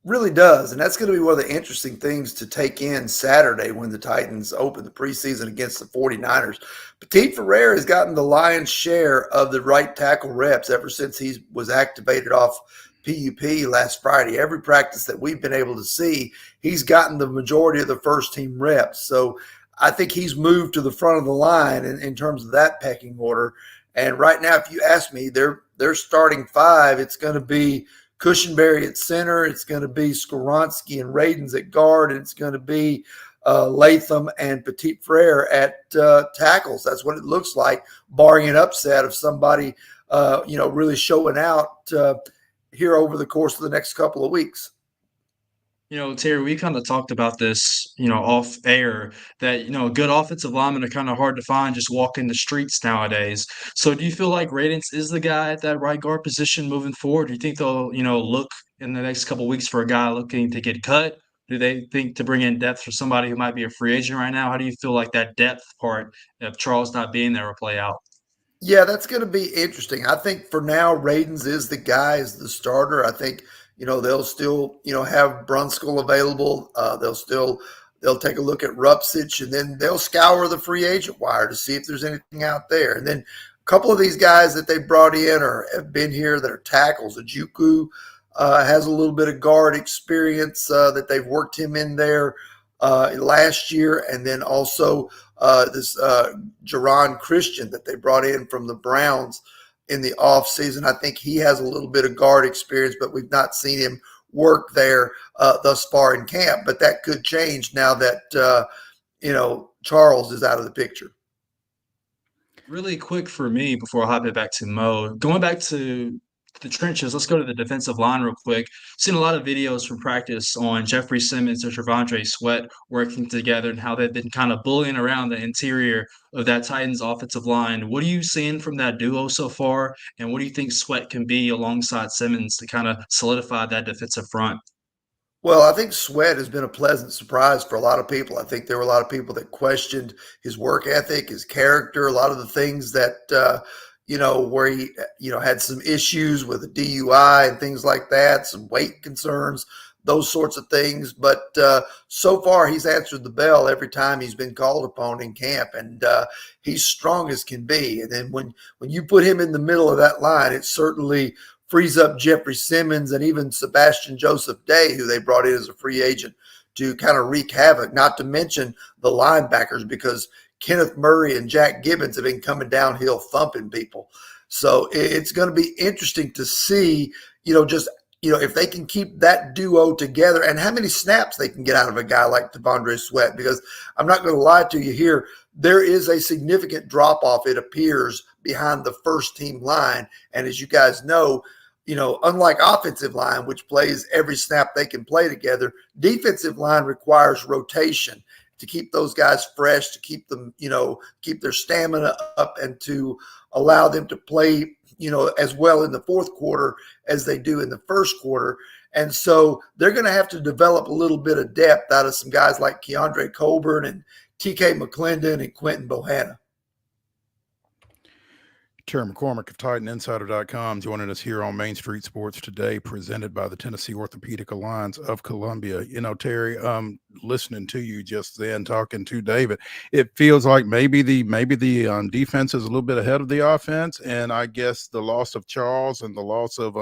Really does. And that's going to be one of the interesting things to take in Saturday when the Titans open the preseason against the 49ers. Petit Ferrer has gotten the lion's share of the right tackle reps ever since he was activated off PUP last Friday. Every practice that we've been able to see, he's gotten the majority of the first team reps. So I think he's moved to the front of the line in terms of that pecking order. And right now, if you ask me, they're starting five. It's going to be Cushenberry at center. It's going to be Skoronski and Radens at guard. And it's going to be Latham and Petit Ferrer at tackles. That's what it looks like, barring an upset of somebody, really showing out here over the course of the next couple of weeks. Terry, we kind of talked about this, off air, that, good offensive linemen are kind of hard to find just walking the streets nowadays. So do you feel like Radens is the guy at that right guard position moving forward? Do you think they'll, look in the next couple of weeks for a guy looking to get cut? Do they think to bring in depth for somebody who might be a free agent right now? How do you feel like that depth part of Charles not being there will play out? Yeah, that's going to be interesting. I think for now, Radens is the guy, is the starter. I think they'll still, have Brunskill available. They'll take a look at Rupsich, and then they'll scour the free agent wire to see if there's anything out there. And then a couple of these guys that they brought in or have been here that are tackles. Ojukwu has a little bit of guard experience that they've worked him in there last year. And then also this Jerron Christian that they brought in from the Browns in the offseason. I think he has a little bit of guard experience, but we've not seen him work there thus far in camp. But that could change now that, Charles is out of the picture. Really quick for me before I hop it back to Mo, going back to the trenches, let's go to the defensive line real quick. Seen a lot of videos from practice on Jeffrey Simmons and Trevondre Sweat working together and how they've been kind of bullying around the interior of that Titans offensive line. What are you seeing from that duo so far? And what do you think Sweat can be alongside Simmons to kind of solidify that defensive front? Well, I think Sweat has been a pleasant surprise for a lot of people. I think there were a lot of people that questioned his work ethic, his character, a lot of the things that, where he, had some issues with a DUI and things like that, some weight concerns, those sorts of things. But so far, he's answered the bell every time he's been called upon in camp, and he's strong as can be. And then when you put him in the middle of that line, it certainly frees up Jeffrey Simmons and even Sebastian Joseph Day, who they brought in as a free agent, to kind of wreak havoc, not to mention the linebackers, because Kenneth Murray and Jack Gibbons have been coming downhill thumping people. So it's going to be interesting to see, if they can keep that duo together and how many snaps they can get out of a guy like Devondre Sweat, because I'm not going to lie to you here. There is a significant drop off, it appears, behind the first team line. And as you guys know, unlike offensive line, which plays every snap they can play together, defensive line requires rotation to keep those guys fresh, to keep them, keep their stamina up, and to allow them to play, as well in the fourth quarter as they do in the first quarter. And so they're going to have to develop a little bit of depth out of some guys like Keandre Colburn and TK McClendon and Quentin Bohanna. Terry McCormick of TitanInsider.com joining us here on Main Street Sports today, presented by the Tennessee Orthopedic Alliance of Columbia. Terry, listening to you just then, talking to David, it feels like maybe the defense is a little bit ahead of the offense, and I guess the loss of Charles and the loss of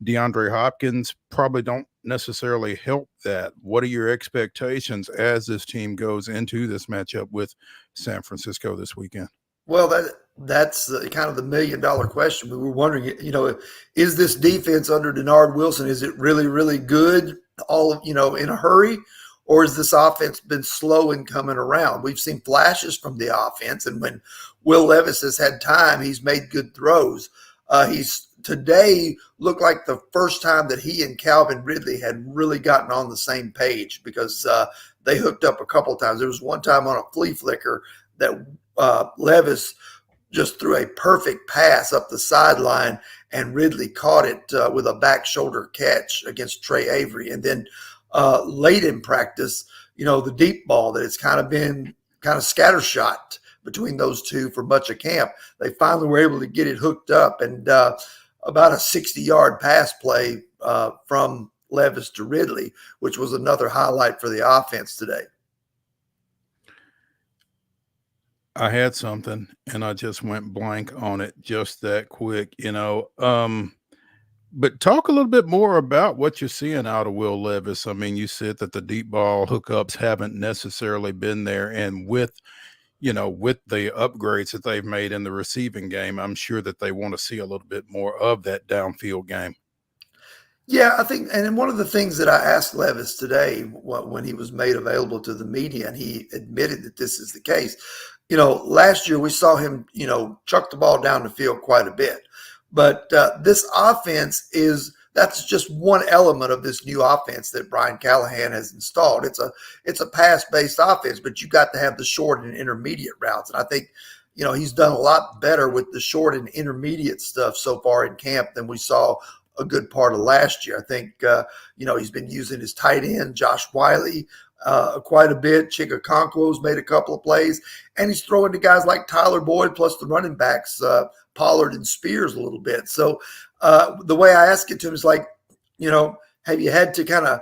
DeAndre Hopkins probably don't necessarily help that. What are your expectations as this team goes into this matchup with San Francisco this weekend? Well, that's kind of the $1 million question. We were wondering, is this defense under Denard Wilson, is it really, really good in a hurry, or has this offense been slow in coming around? We've seen flashes from the offense, and when Will Levis has had time, he's made good throws. He's today looked like the first time that he and Calvin Ridley had really gotten on the same page, because they hooked up a couple of times. There was one time on a flea flicker that Levis just threw a perfect pass up the sideline, and Ridley caught it with a back shoulder catch against Trey Avery. And then late in practice, the deep ball that it's kind of been kind of scattershot between those two for much of camp. They finally were able to get it hooked up, and about a 60-yard pass play from Levis to Ridley, which was another highlight for the offense today. I had something and I just went blank on it just that quick, but talk a little bit more about what you're seeing out of Will Levis. I mean, you said that the deep ball hookups haven't necessarily been there, and with the upgrades that they've made in the receiving game, I'm sure that they want to see a little bit more of that downfield game. Yeah, I think, and one of the things that I asked Levis today when he was made available to the media, and he admitted that this is the case. Last year we saw him, chuck the ball down the field quite a bit. But this offense that's just one element of this new offense that Brian Callahan has installed. It's a pass-based offense, but you got to have the short and intermediate routes. And I think, he's done a lot better with the short and intermediate stuff so far in camp than we saw a good part of last year. I think, he's been using his tight end, Josh Wiley, quite a bit. Chika Okonkwo's made a couple of plays, and he's throwing to guys like Tyler Boyd, plus the running backs, Pollard and Spears a little bit. So the way I ask it to him is like, have you had to kind of,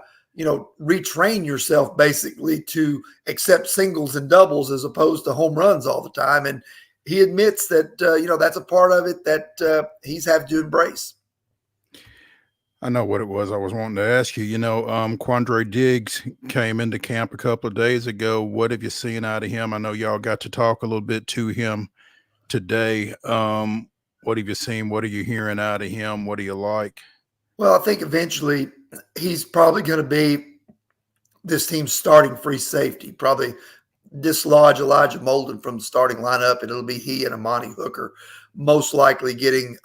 retrain yourself basically to accept singles and doubles as opposed to home runs all the time? And he admits that, that's a part of it that he's had to embrace. I know what it was I was wanting to ask you. Quandre Diggs came into camp a couple of days ago. What have you seen out of him? I know y'all got to talk a little bit to him today. What have you seen? What are you hearing out of him? What do you like? Well, I think eventually he's probably going to be this team's starting free safety, probably dislodge Elijah Molden from the starting lineup, and it'll be he and Amani Hooker most likely getting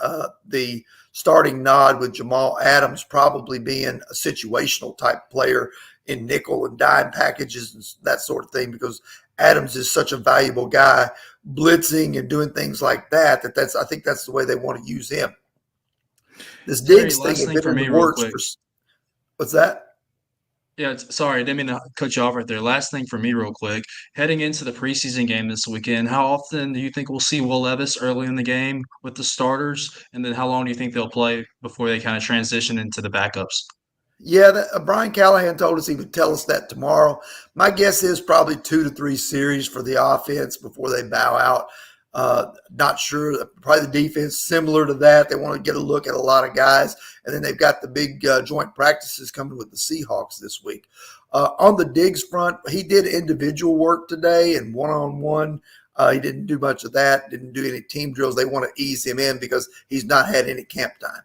the starting nod, with Jamal Adams probably being a situational type player in nickel and dime packages and that sort of thing, because Adams is such a valuable guy blitzing and doing things like that, I think that's the way they want to use him. This Diggs thing has been in the works for – what's that? Yeah, sorry, I didn't mean to cut you off right there. Last thing for me, real quick. Heading into the preseason game this weekend, how often do you think we'll see Will Levis early in the game with the starters? And then how long do you think they'll play before they kind of transition into the backups? Yeah, Brian Callahan told us he would tell us that tomorrow. My guess is probably 2 to 3 series for the offense before they bow out. Not sure. Probably the defense similar to that. They want to get a look at a lot of guys, and then they've got the big joint practices coming with the Seahawks this week. On the Diggs front, he did individual work today and one-on-one. He didn't do much of that. Didn't do any team drills. They want to ease him in because he's not had any camp time.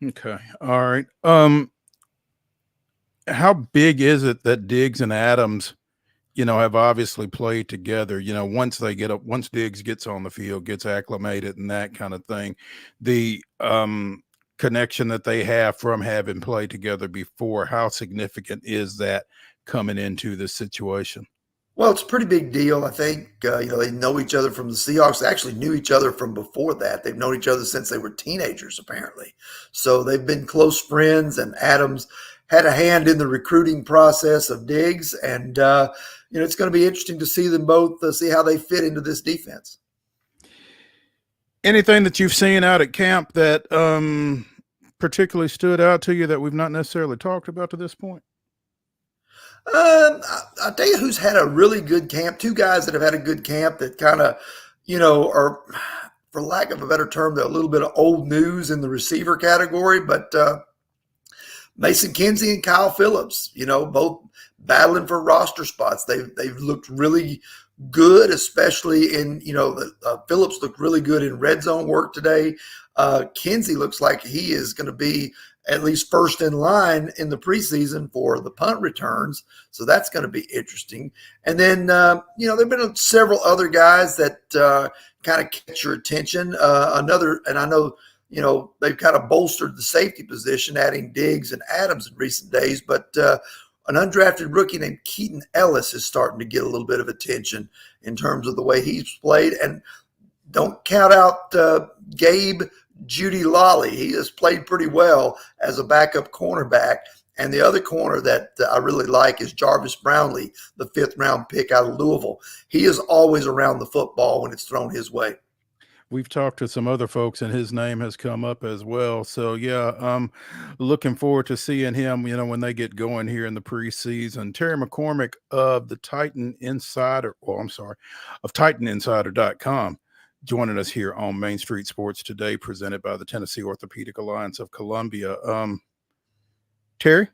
Okay. All right. How big is it that Diggs and Adams, have obviously played together, once Diggs gets on the field, gets acclimated and that kind of thing, the connection that they have from having played together before, how significant is that coming into this situation? Well, it's a pretty big deal. I think, they know each other from the Seahawks. They actually knew each other from before that. They've known each other since they were teenagers, apparently. So they've been close friends, and Adams had a hand in the recruiting process of Diggs. And, it's going to be interesting to see them both, see how they fit into this defense. Anything that you've seen out at camp that particularly stood out to you that we've not necessarily talked about to this point? I'll tell you who's had a really good camp. 2 guys that have had a good camp that kind of, are, for lack of a better term, they're a little bit of old news in the receiver category, but Mason Kinsey and Kyle Phillips, both battling for roster spots. They've looked really good, especially in, Phillips looked really good in red zone work today. Kinsey looks like he is going to be at least first in line in the preseason for the punt returns. So that's going to be interesting. And then, there've been several other guys that kind of catch your attention. And I know, they've kind of bolstered the safety position, adding Diggs and Adams in recent days, but an undrafted rookie named Keaton Ellis is starting to get a little bit of attention in terms of the way he's played. And don't count out Gabe Judy Lolly. He has played pretty well as a backup cornerback. And the other corner that I really like is Jarvis Brownlee, the 5th round pick out of Louisville. He is always around the football when it's thrown his way. We've talked to some other folks and his name has come up as well. So yeah, I'm looking forward to seeing him, when they get going here in the preseason. Terry McCormick of the Titan Insider, of TitanInsider.com, joining us here on Main Street Sports Today, presented by the Tennessee Orthopedic Alliance of Columbia. Terry?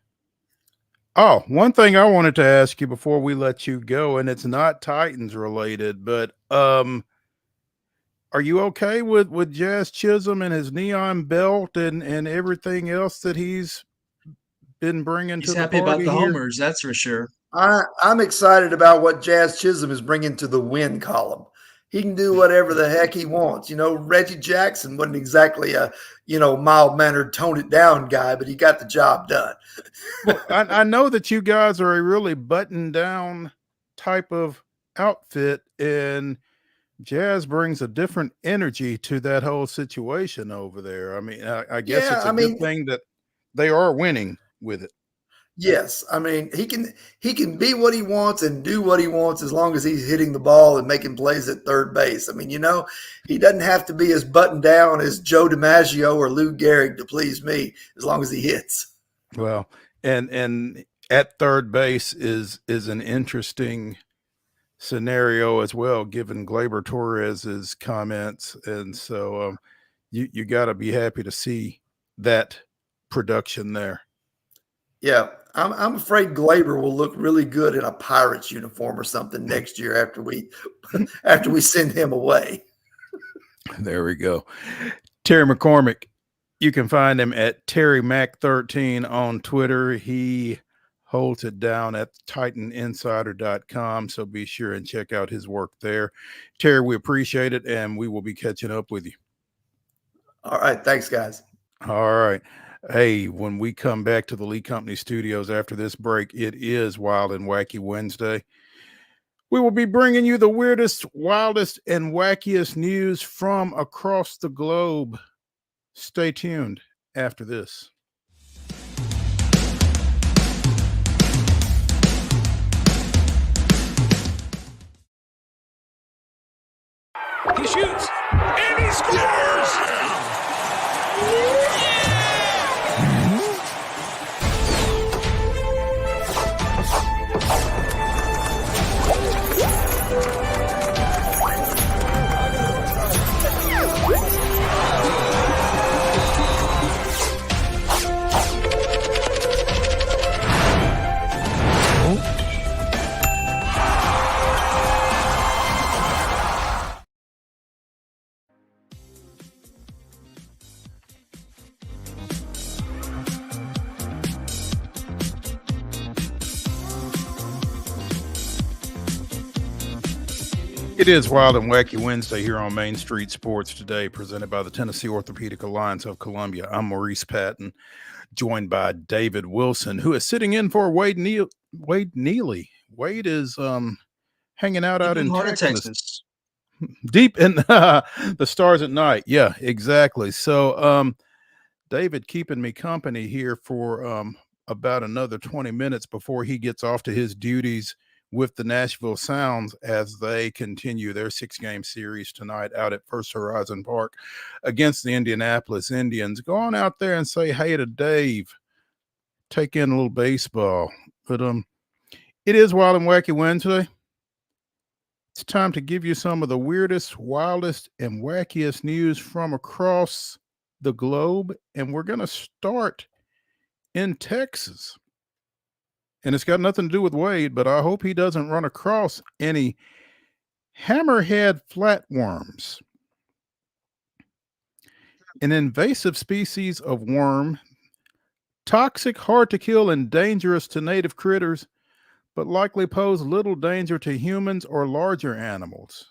Oh, one thing I wanted to ask you before we let you go, and it's not Titans related, but are you okay with Jazz Chisholm and his neon belt and everything else that he's been bringing to the party? He's happy about the here? homers, that's for sure. I'm excited about what Jazz Chisholm is bringing to the win column. He can do whatever the heck he wants. Reggie Jackson wasn't exactly a, mild-mannered, tone-it-down guy, but he got the job done. Well, I know that you guys are a really buttoned-down type of outfit, and Jazz brings a different energy to that whole situation over there. I mean, I guess it's a good thing that they are winning with it. Yes, I mean he can be what he wants and do what he wants as long as he's hitting the ball and making plays at third base. I mean, he doesn't have to be as buttoned down as Joe DiMaggio or Lou Gehrig to please me as long as he hits. Well, and at third base is an interesting scenario as well, given Gleyber Torres's comments, and so you got to be happy to see that production there. Yeah, I'm afraid Gleyber will look really good in a Pirates uniform or something next year after we send him away. There we go. Terry McCormick, you can find him at Terry Mac 13 on Twitter. He holds it down at TitanInsider.com. So be sure and check out his work there. Terry, we appreciate it, and we will be catching up with you. All right. Thanks, guys. All right. Hey, when we come back to the Lee Company studios after this break, it is Wild and Wacky Wednesday. We will be bringing you the weirdest, wildest, and wackiest news from across the globe. Stay tuned after this. He shoots, and he scores! It is Wild and Wacky Wednesday here on Main Street Sports Today, presented by the Tennessee Orthopedic Alliance of Columbia. I'm Maurice Patton, joined by David Wilson, who is sitting in for Wade Neely. Wade is hanging out in Texas. Deep in the stars at night. Yeah, exactly. So David keeping me company here for about another 20 minutes before he gets off to his duties with the Nashville Sounds as they continue their 6-game series tonight out at First Horizon Park against the Indianapolis Indians. Go on out there and say hey to Dave. Take in a little baseball. But it is Wild and Wacky Wednesday. It's time to give you some of the weirdest, wildest, and wackiest news from across the globe. And we're going to start in Texas. And it's got nothing to do with Wade, but I hope he doesn't run across any hammerhead flatworms. An invasive species of worm, toxic, hard to kill, and dangerous to native critters, but likely pose little danger to humans or larger animals.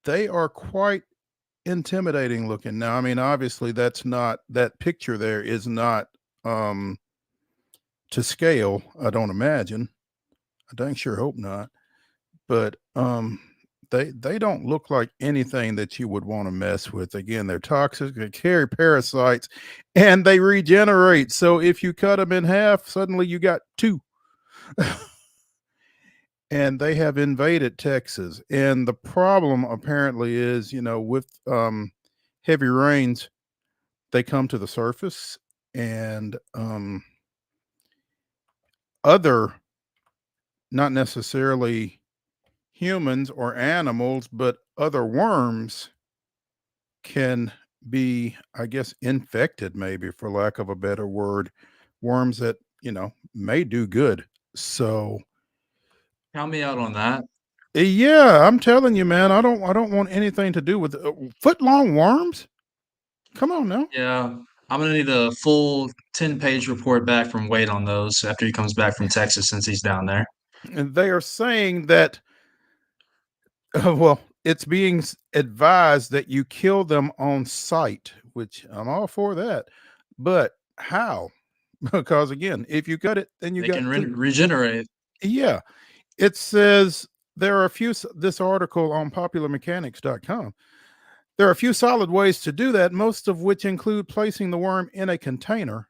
They are quite intimidating looking. Now, I mean, obviously that picture there is not to scale, I don't imagine. I dang sure hope not. But they don't look like anything that you would want to mess with. Again, they're toxic, they carry parasites, and they regenerate. So if you cut them in half, suddenly you got 2. And they have invaded Texas. And the problem apparently is, with heavy rains, they come to the surface, and other, not necessarily humans or animals, but other worms can be, I guess, infected, maybe, for lack of a better word. Worms that, may do good. So Count me out on that. yeah, I'm telling you, man, I don't want anything to do with foot-long worms. Come on now. Yeah, I'm gonna need a full 10-page report back from Wade on those after he comes back from Texas, since he's down there. And they are saying that, well, it's being advised that you kill them on site, which I'm all for that. But how? Because again, if you cut it, then They can regenerate. Yeah. It says there are this article on popularmechanics.com. There are a few solid ways to do that, most of which include placing the worm in a container,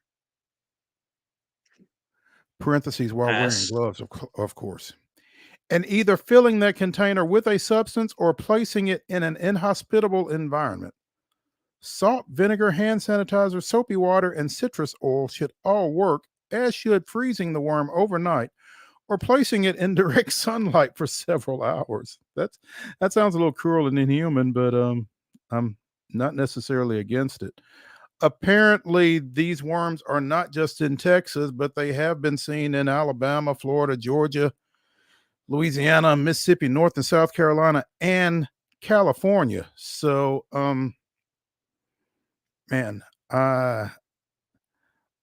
parentheses, while wearing gloves, of course, and either filling that container with a substance or placing it in an inhospitable environment. Salt, vinegar, hand sanitizer, soapy water, and citrus oil should all work, as should freezing the worm overnight or placing it in direct sunlight for several hours. That sounds a little cruel and inhuman, but I'm not necessarily against it. Apparently, these worms are not just in Texas, but they have been seen in Alabama, Florida, Georgia, Louisiana, Mississippi, North and South Carolina, and California. So, man,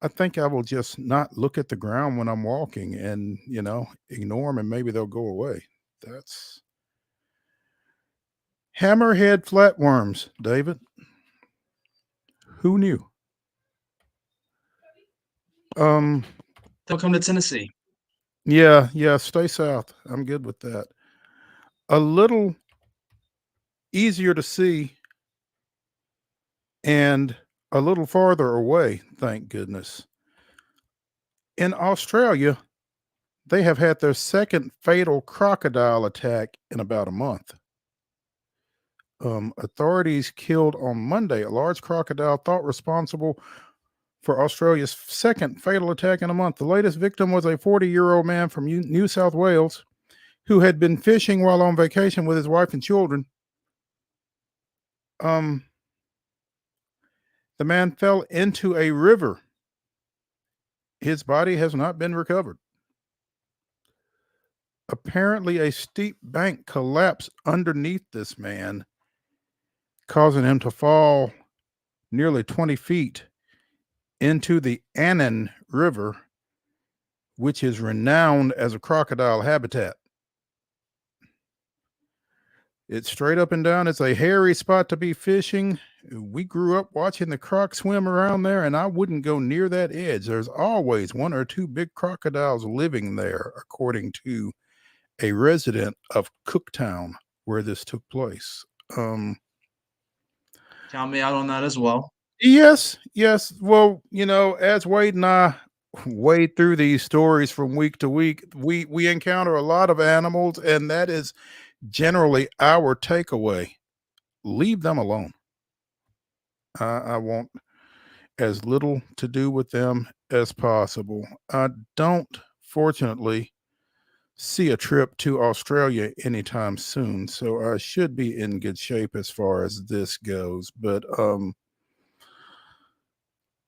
I think I will just not look at the ground when I'm walking and, ignore them and maybe they'll go away. That's hammerhead flatworms, David. Who knew? They'll come to Tennessee. Yeah, stay south. I'm good with that. A little easier to see and a little farther away, thank goodness. In Australia, they have had their second fatal crocodile attack in about a month. Authorities killed on Monday a large crocodile thought responsible for Australia's second fatal attack in a month. The latest victim was a 40-year-old man from New South Wales who had been fishing while on vacation with his wife and children. The man fell into a river. His body has not been recovered. Apparently, a steep bank collapsed underneath this man, causing him to fall nearly 20 feet into the Annan River, which is renowned as a crocodile habitat. It's straight up and down. It's a hairy spot to be fishing. We grew up watching the croc swim around there, and I wouldn't go near that edge. There's always one or two big crocodiles living there, according to a resident of Cooktown, where this took place. Count me out on that as well. Yes. Well, as Wade and I wade through these stories from week to week, we encounter a lot of animals, and that is generally our takeaway. Leave them alone. I want as little to do with them as possible. I don't, fortunately, see a trip to Australia anytime soon, so I should be in good shape as far as this goes. But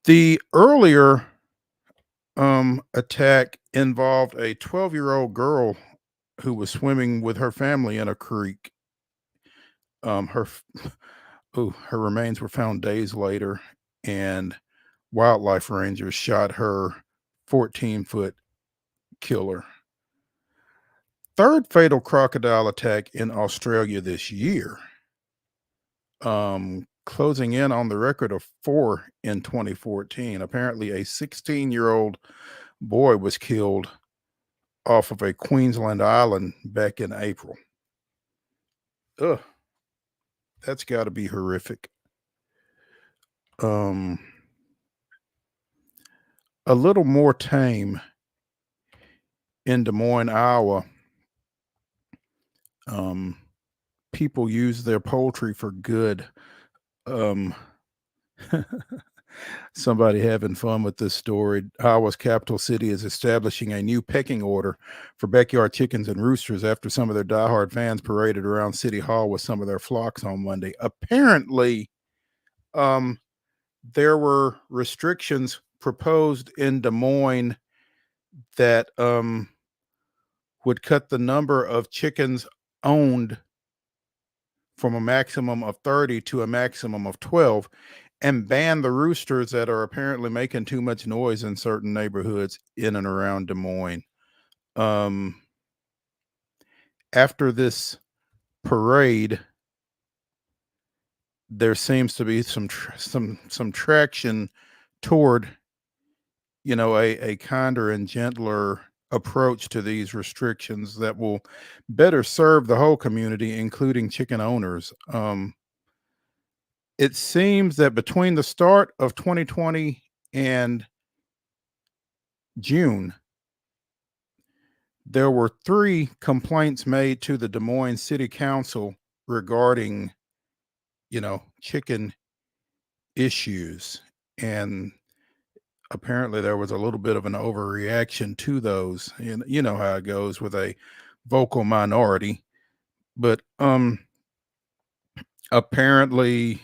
the earlier attack involved a 12-year-old girl who was swimming with her family in a creek. Her remains were found days later, and wildlife rangers shot her 14-foot killer. Third fatal crocodile attack in Australia this year, closing in on the record of 4 in 2014. Apparently, a 16-year-old boy was killed off of a Queensland island back in April. Ugh, that's got to be horrific. A little more tame in Des Moines, Iowa. People use their poultry for good. Somebody having fun with this story. Iowa's capital city is establishing a new pecking order for backyard chickens and roosters after some of their diehard fans paraded around City Hall with some of their flocks on Monday. Apparently, there were restrictions proposed in Des Moines that would cut the number of chickens owned from a maximum of 30 to a maximum of 12 and ban the roosters that are apparently making too much noise in certain neighborhoods in and around Des Moines. After this parade, there seems to be some traction toward, a kinder and gentler approach to these restrictions that will better serve the whole community, including chicken owners. It seems that between the start of 2020 and June, there were 3 complaints made to the Des Moines City Council regarding, chicken issues. And apparently there was a little bit of an overreaction to those. And you know how it goes with a vocal minority. But apparently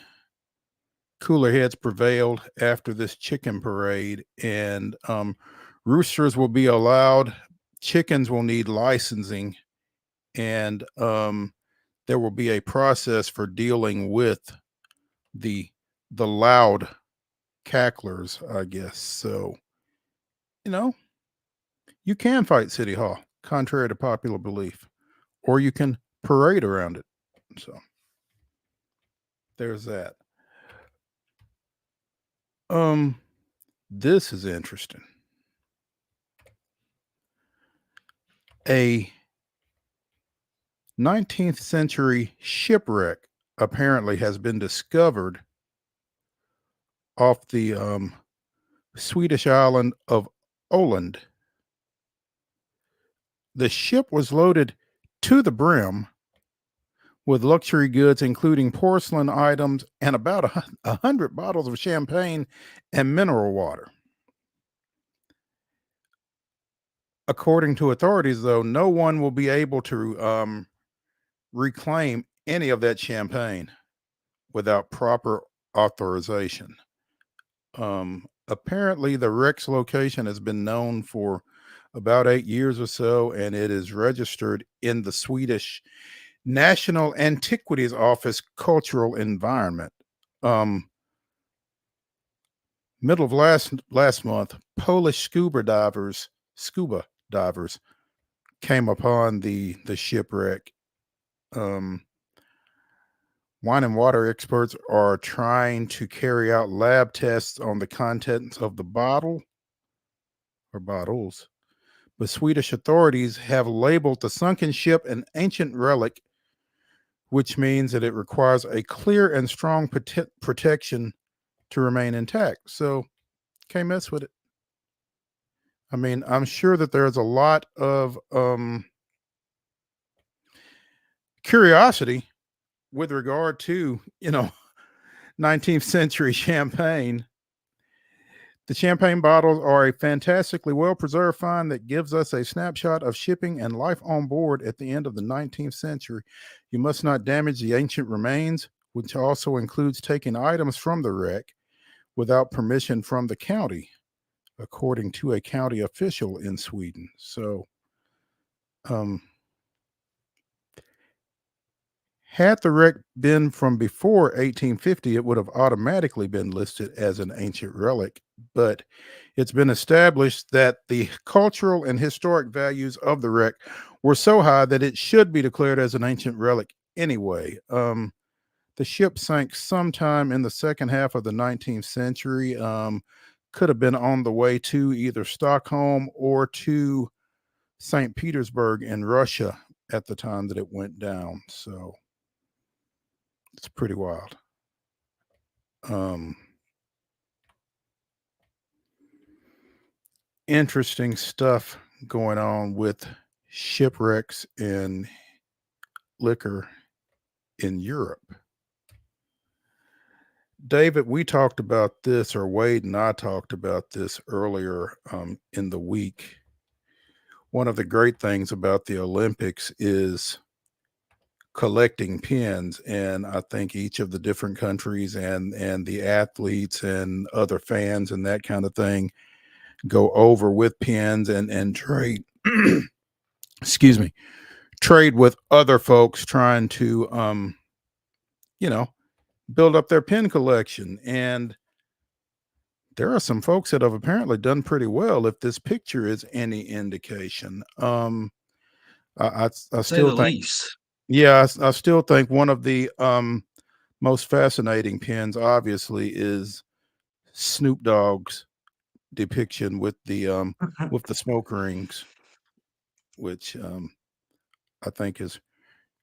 cooler heads prevailed after this chicken parade, and roosters will be allowed. Chickens will need licensing, and there will be a process for dealing with the loud cacklers, I guess. So, you know, you can fight City Hall, contrary to popular belief, or you can parade around it. So there's that. This is interesting. A 19th century shipwreck apparently has been discovered off the Swedish island of Åland. The ship was loaded to the brim with luxury goods, including porcelain items and about 100 bottles of champagne and mineral water. According to authorities, though, no one will be able to reclaim any of that champagne without proper authorization. Apparently, the wreck's location has been known for about 8 years or so, and it is registered in the Swedish National Antiquities Office Cultural Environment. Middle of last month, Polish scuba divers came upon the shipwreck. Wine and water experts are trying to carry out lab tests on the contents of the bottle or bottles, but Swedish authorities have labeled the sunken ship an ancient relic, which means that it requires a clear and strong protection to remain intact. So can't mess with it. I mean, I'm sure that there's a lot of curiosity with regard to, 19th century champagne. The champagne bottles are a fantastically well-preserved find that gives us a snapshot of shipping and life on board at the end of the 19th century. You must not damage the ancient remains, which also includes taking items from the wreck without permission from the county, according to a county official in Sweden. So, had the wreck been from before 1850, it would have automatically been listed as an ancient relic. But it's been established that the cultural and historic values of the wreck were so high that it should be declared as an ancient relic anyway. The ship sank sometime in the second half of the 19th century. Could have been on the way to either Stockholm or to St. Petersburg in Russia at the time that it went down. So it's pretty wild. Interesting stuff going on with shipwrecks and liquor in Europe. David, we talked about this, or Wade and I talked about this earlier in the week. One of the great things about the Olympics is collecting pins, and I think each of the different countries and the athletes and other fans and that kind of thing go over with pins and trade excuse me, trade with other folks trying to build up their pin collection. And there are some folks that have apparently done pretty well, if this picture is any indication. I still think least. Yeah, I still think one of the most fascinating pins, obviously, is Snoop Dogg's depiction with the smoke rings, which I think is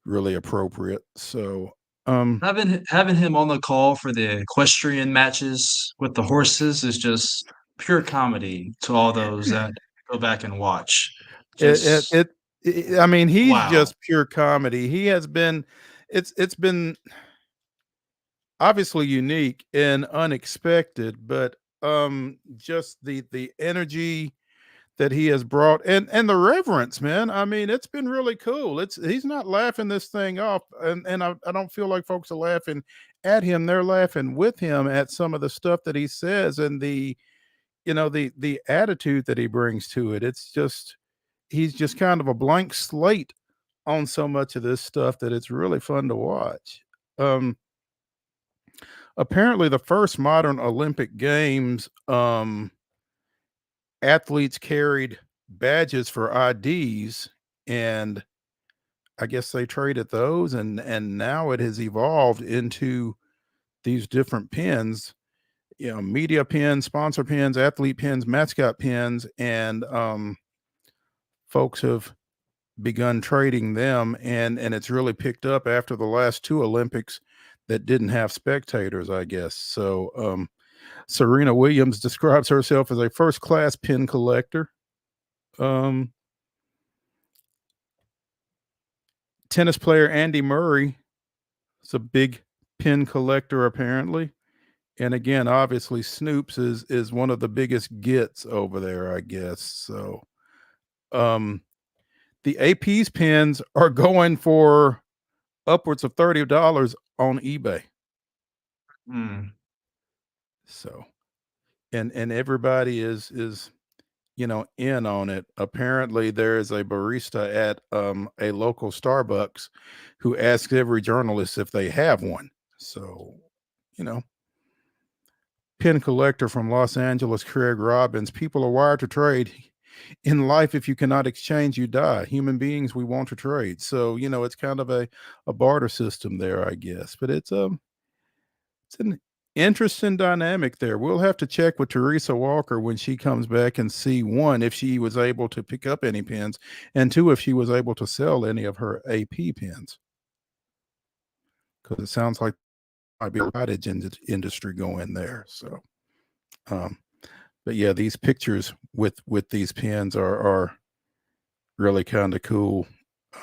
really appropriate. So Having him on the call for the equestrian matches with the horses is just pure comedy to all those that go back and watch. Just I mean, he's wow. just pure comedy. He has been, it's been obviously unique and unexpected, but just the energy that he has brought and the reverence, man. I mean, it's been really cool. He's not laughing this thing off, and I don't feel like folks are laughing at him. They're laughing with him at some of the stuff that he says and the attitude that he brings to it. It's just, he's just kind of a blank slate on so much of this stuff that it's really fun to watch. apparently the first modern Olympic Games, athletes carried badges for IDs, and I guess they traded those, and now it has evolved into these different pins, media pins, sponsor pins, athlete pins, mascot pins, and folks have begun trading them, and it's really picked up after the last two Olympics that didn't have spectators, I guess. So Serena Williams describes herself as a first-class pin collector. Tennis player Andy Murray is a big pin collector, apparently. And again, obviously, Snoops is one of the biggest gets over there, I guess. So the AP's pins are going for upwards of $30 on eBay. So and everybody is in on it. Apparently there is a barista at a local Starbucks who asks every journalist if they have one. So, pin collector from Los Angeles, Craig Robbins, people are wired to trade. In life, if you cannot exchange, you die. Human beings, we want to trade. So, it's kind of a barter system there, I guess. But it's an interesting dynamic there. We'll have to check with Teresa Walker when she comes back and see, one, if she was able to pick up any pins, and two, if she was able to sell any of her AP pins. Because it sounds like there might be a cottage industry going there. So, but yeah, these pictures with these pins are really kind of cool.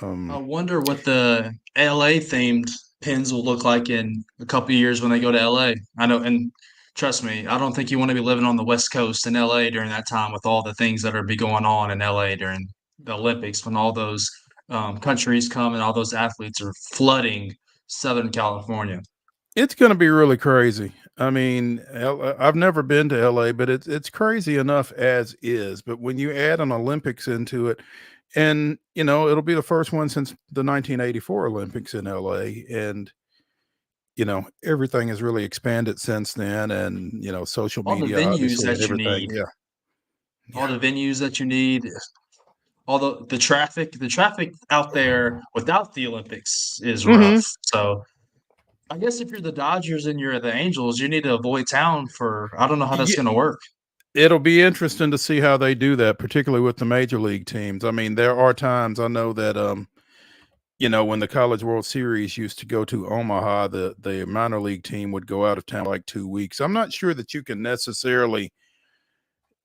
I wonder what the LA themed pins will look like in a couple of years when they go to LA. I know, and trust me, I don't think you want to be living on the West Coast in LA during that time with all the things that are be going on in LA during the Olympics when all those countries come and all those athletes are flooding Southern California. It's going to be really crazy. I mean, I've never been to LA, but it's crazy enough as is. But when you add an Olympics into it, and it'll be the first one since the 1984 Olympics in LA, and everything has really expanded since then, and social All the media, venues obviously, and that you everything. need, Yeah, all the venues that you need, all the traffic out there without the Olympics is rough. So I guess if you're the Dodgers and you're the Angels, you need to avoid town for I don't know how that's yeah. going to work. It'll be interesting to see how they do that, particularly with the major league teams. I mean, there are times I know that when the College World Series used to go to Omaha, the minor league team would go out of town like 2 weeks. I'm not sure that you can necessarily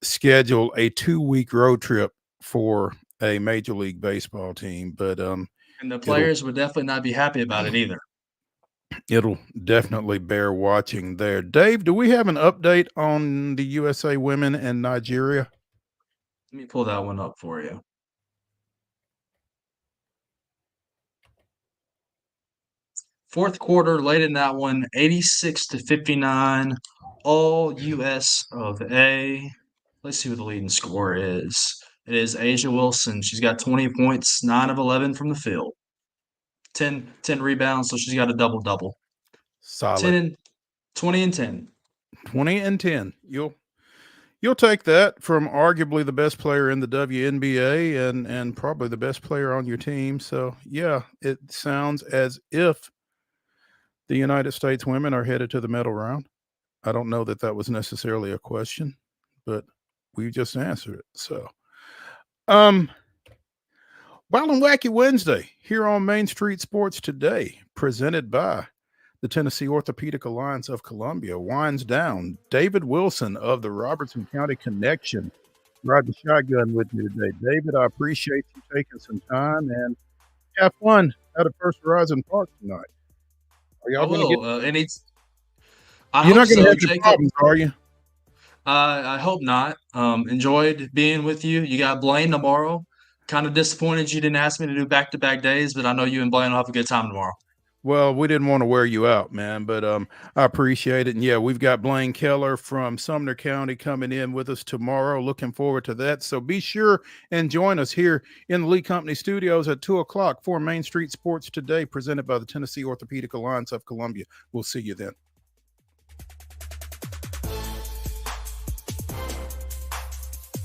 schedule a 2-week road trip for a major league baseball team, but And the players would definitely not be happy about it either. It'll definitely bear watching there. Dave, do we have an update on the USA women and Nigeria? Let me pull that one up for you. Fourth quarter, late in that one, 86-59, all US of A. Let's see what the leading score is. It is Asia Wilson. She's got 20 points, 9 of 11 from the field, 10 rebounds, so she's got a double-double. Solid. 20 and 10. 20 and 10. You'll take that from arguably the best player in the WNBA and probably the best player on your team. So, yeah, it sounds as if the United States women are headed to the medal round. I don't know that was necessarily a question, but we just answered it. So, Wild and Wacky Wednesday here on Main Street Sports Today, presented by the Tennessee Orthopedic Alliance of Columbia, winds down. David Wilson of the Robertson County Connection riding shotgun with me today. David, I appreciate you taking some time and have fun at a First Horizon Park tonight. Are y'all going to get? You're not going to have any problems, are you? I hope not. Enjoyed being with you. You got Blaine tomorrow. Kind of disappointed you didn't ask me to do back-to-back days, but I know you and Blaine will have a good time tomorrow. Well, we didn't want to wear you out, man, but I appreciate it. And yeah, we've got Blaine Keller from Sumner County coming in with us tomorrow. Looking forward to that. So be sure and join us here in the Lee Company Studios at 2:00 for Main Street Sports Today, presented by the Tennessee Orthopedic Alliance of Columbia. We'll see you then.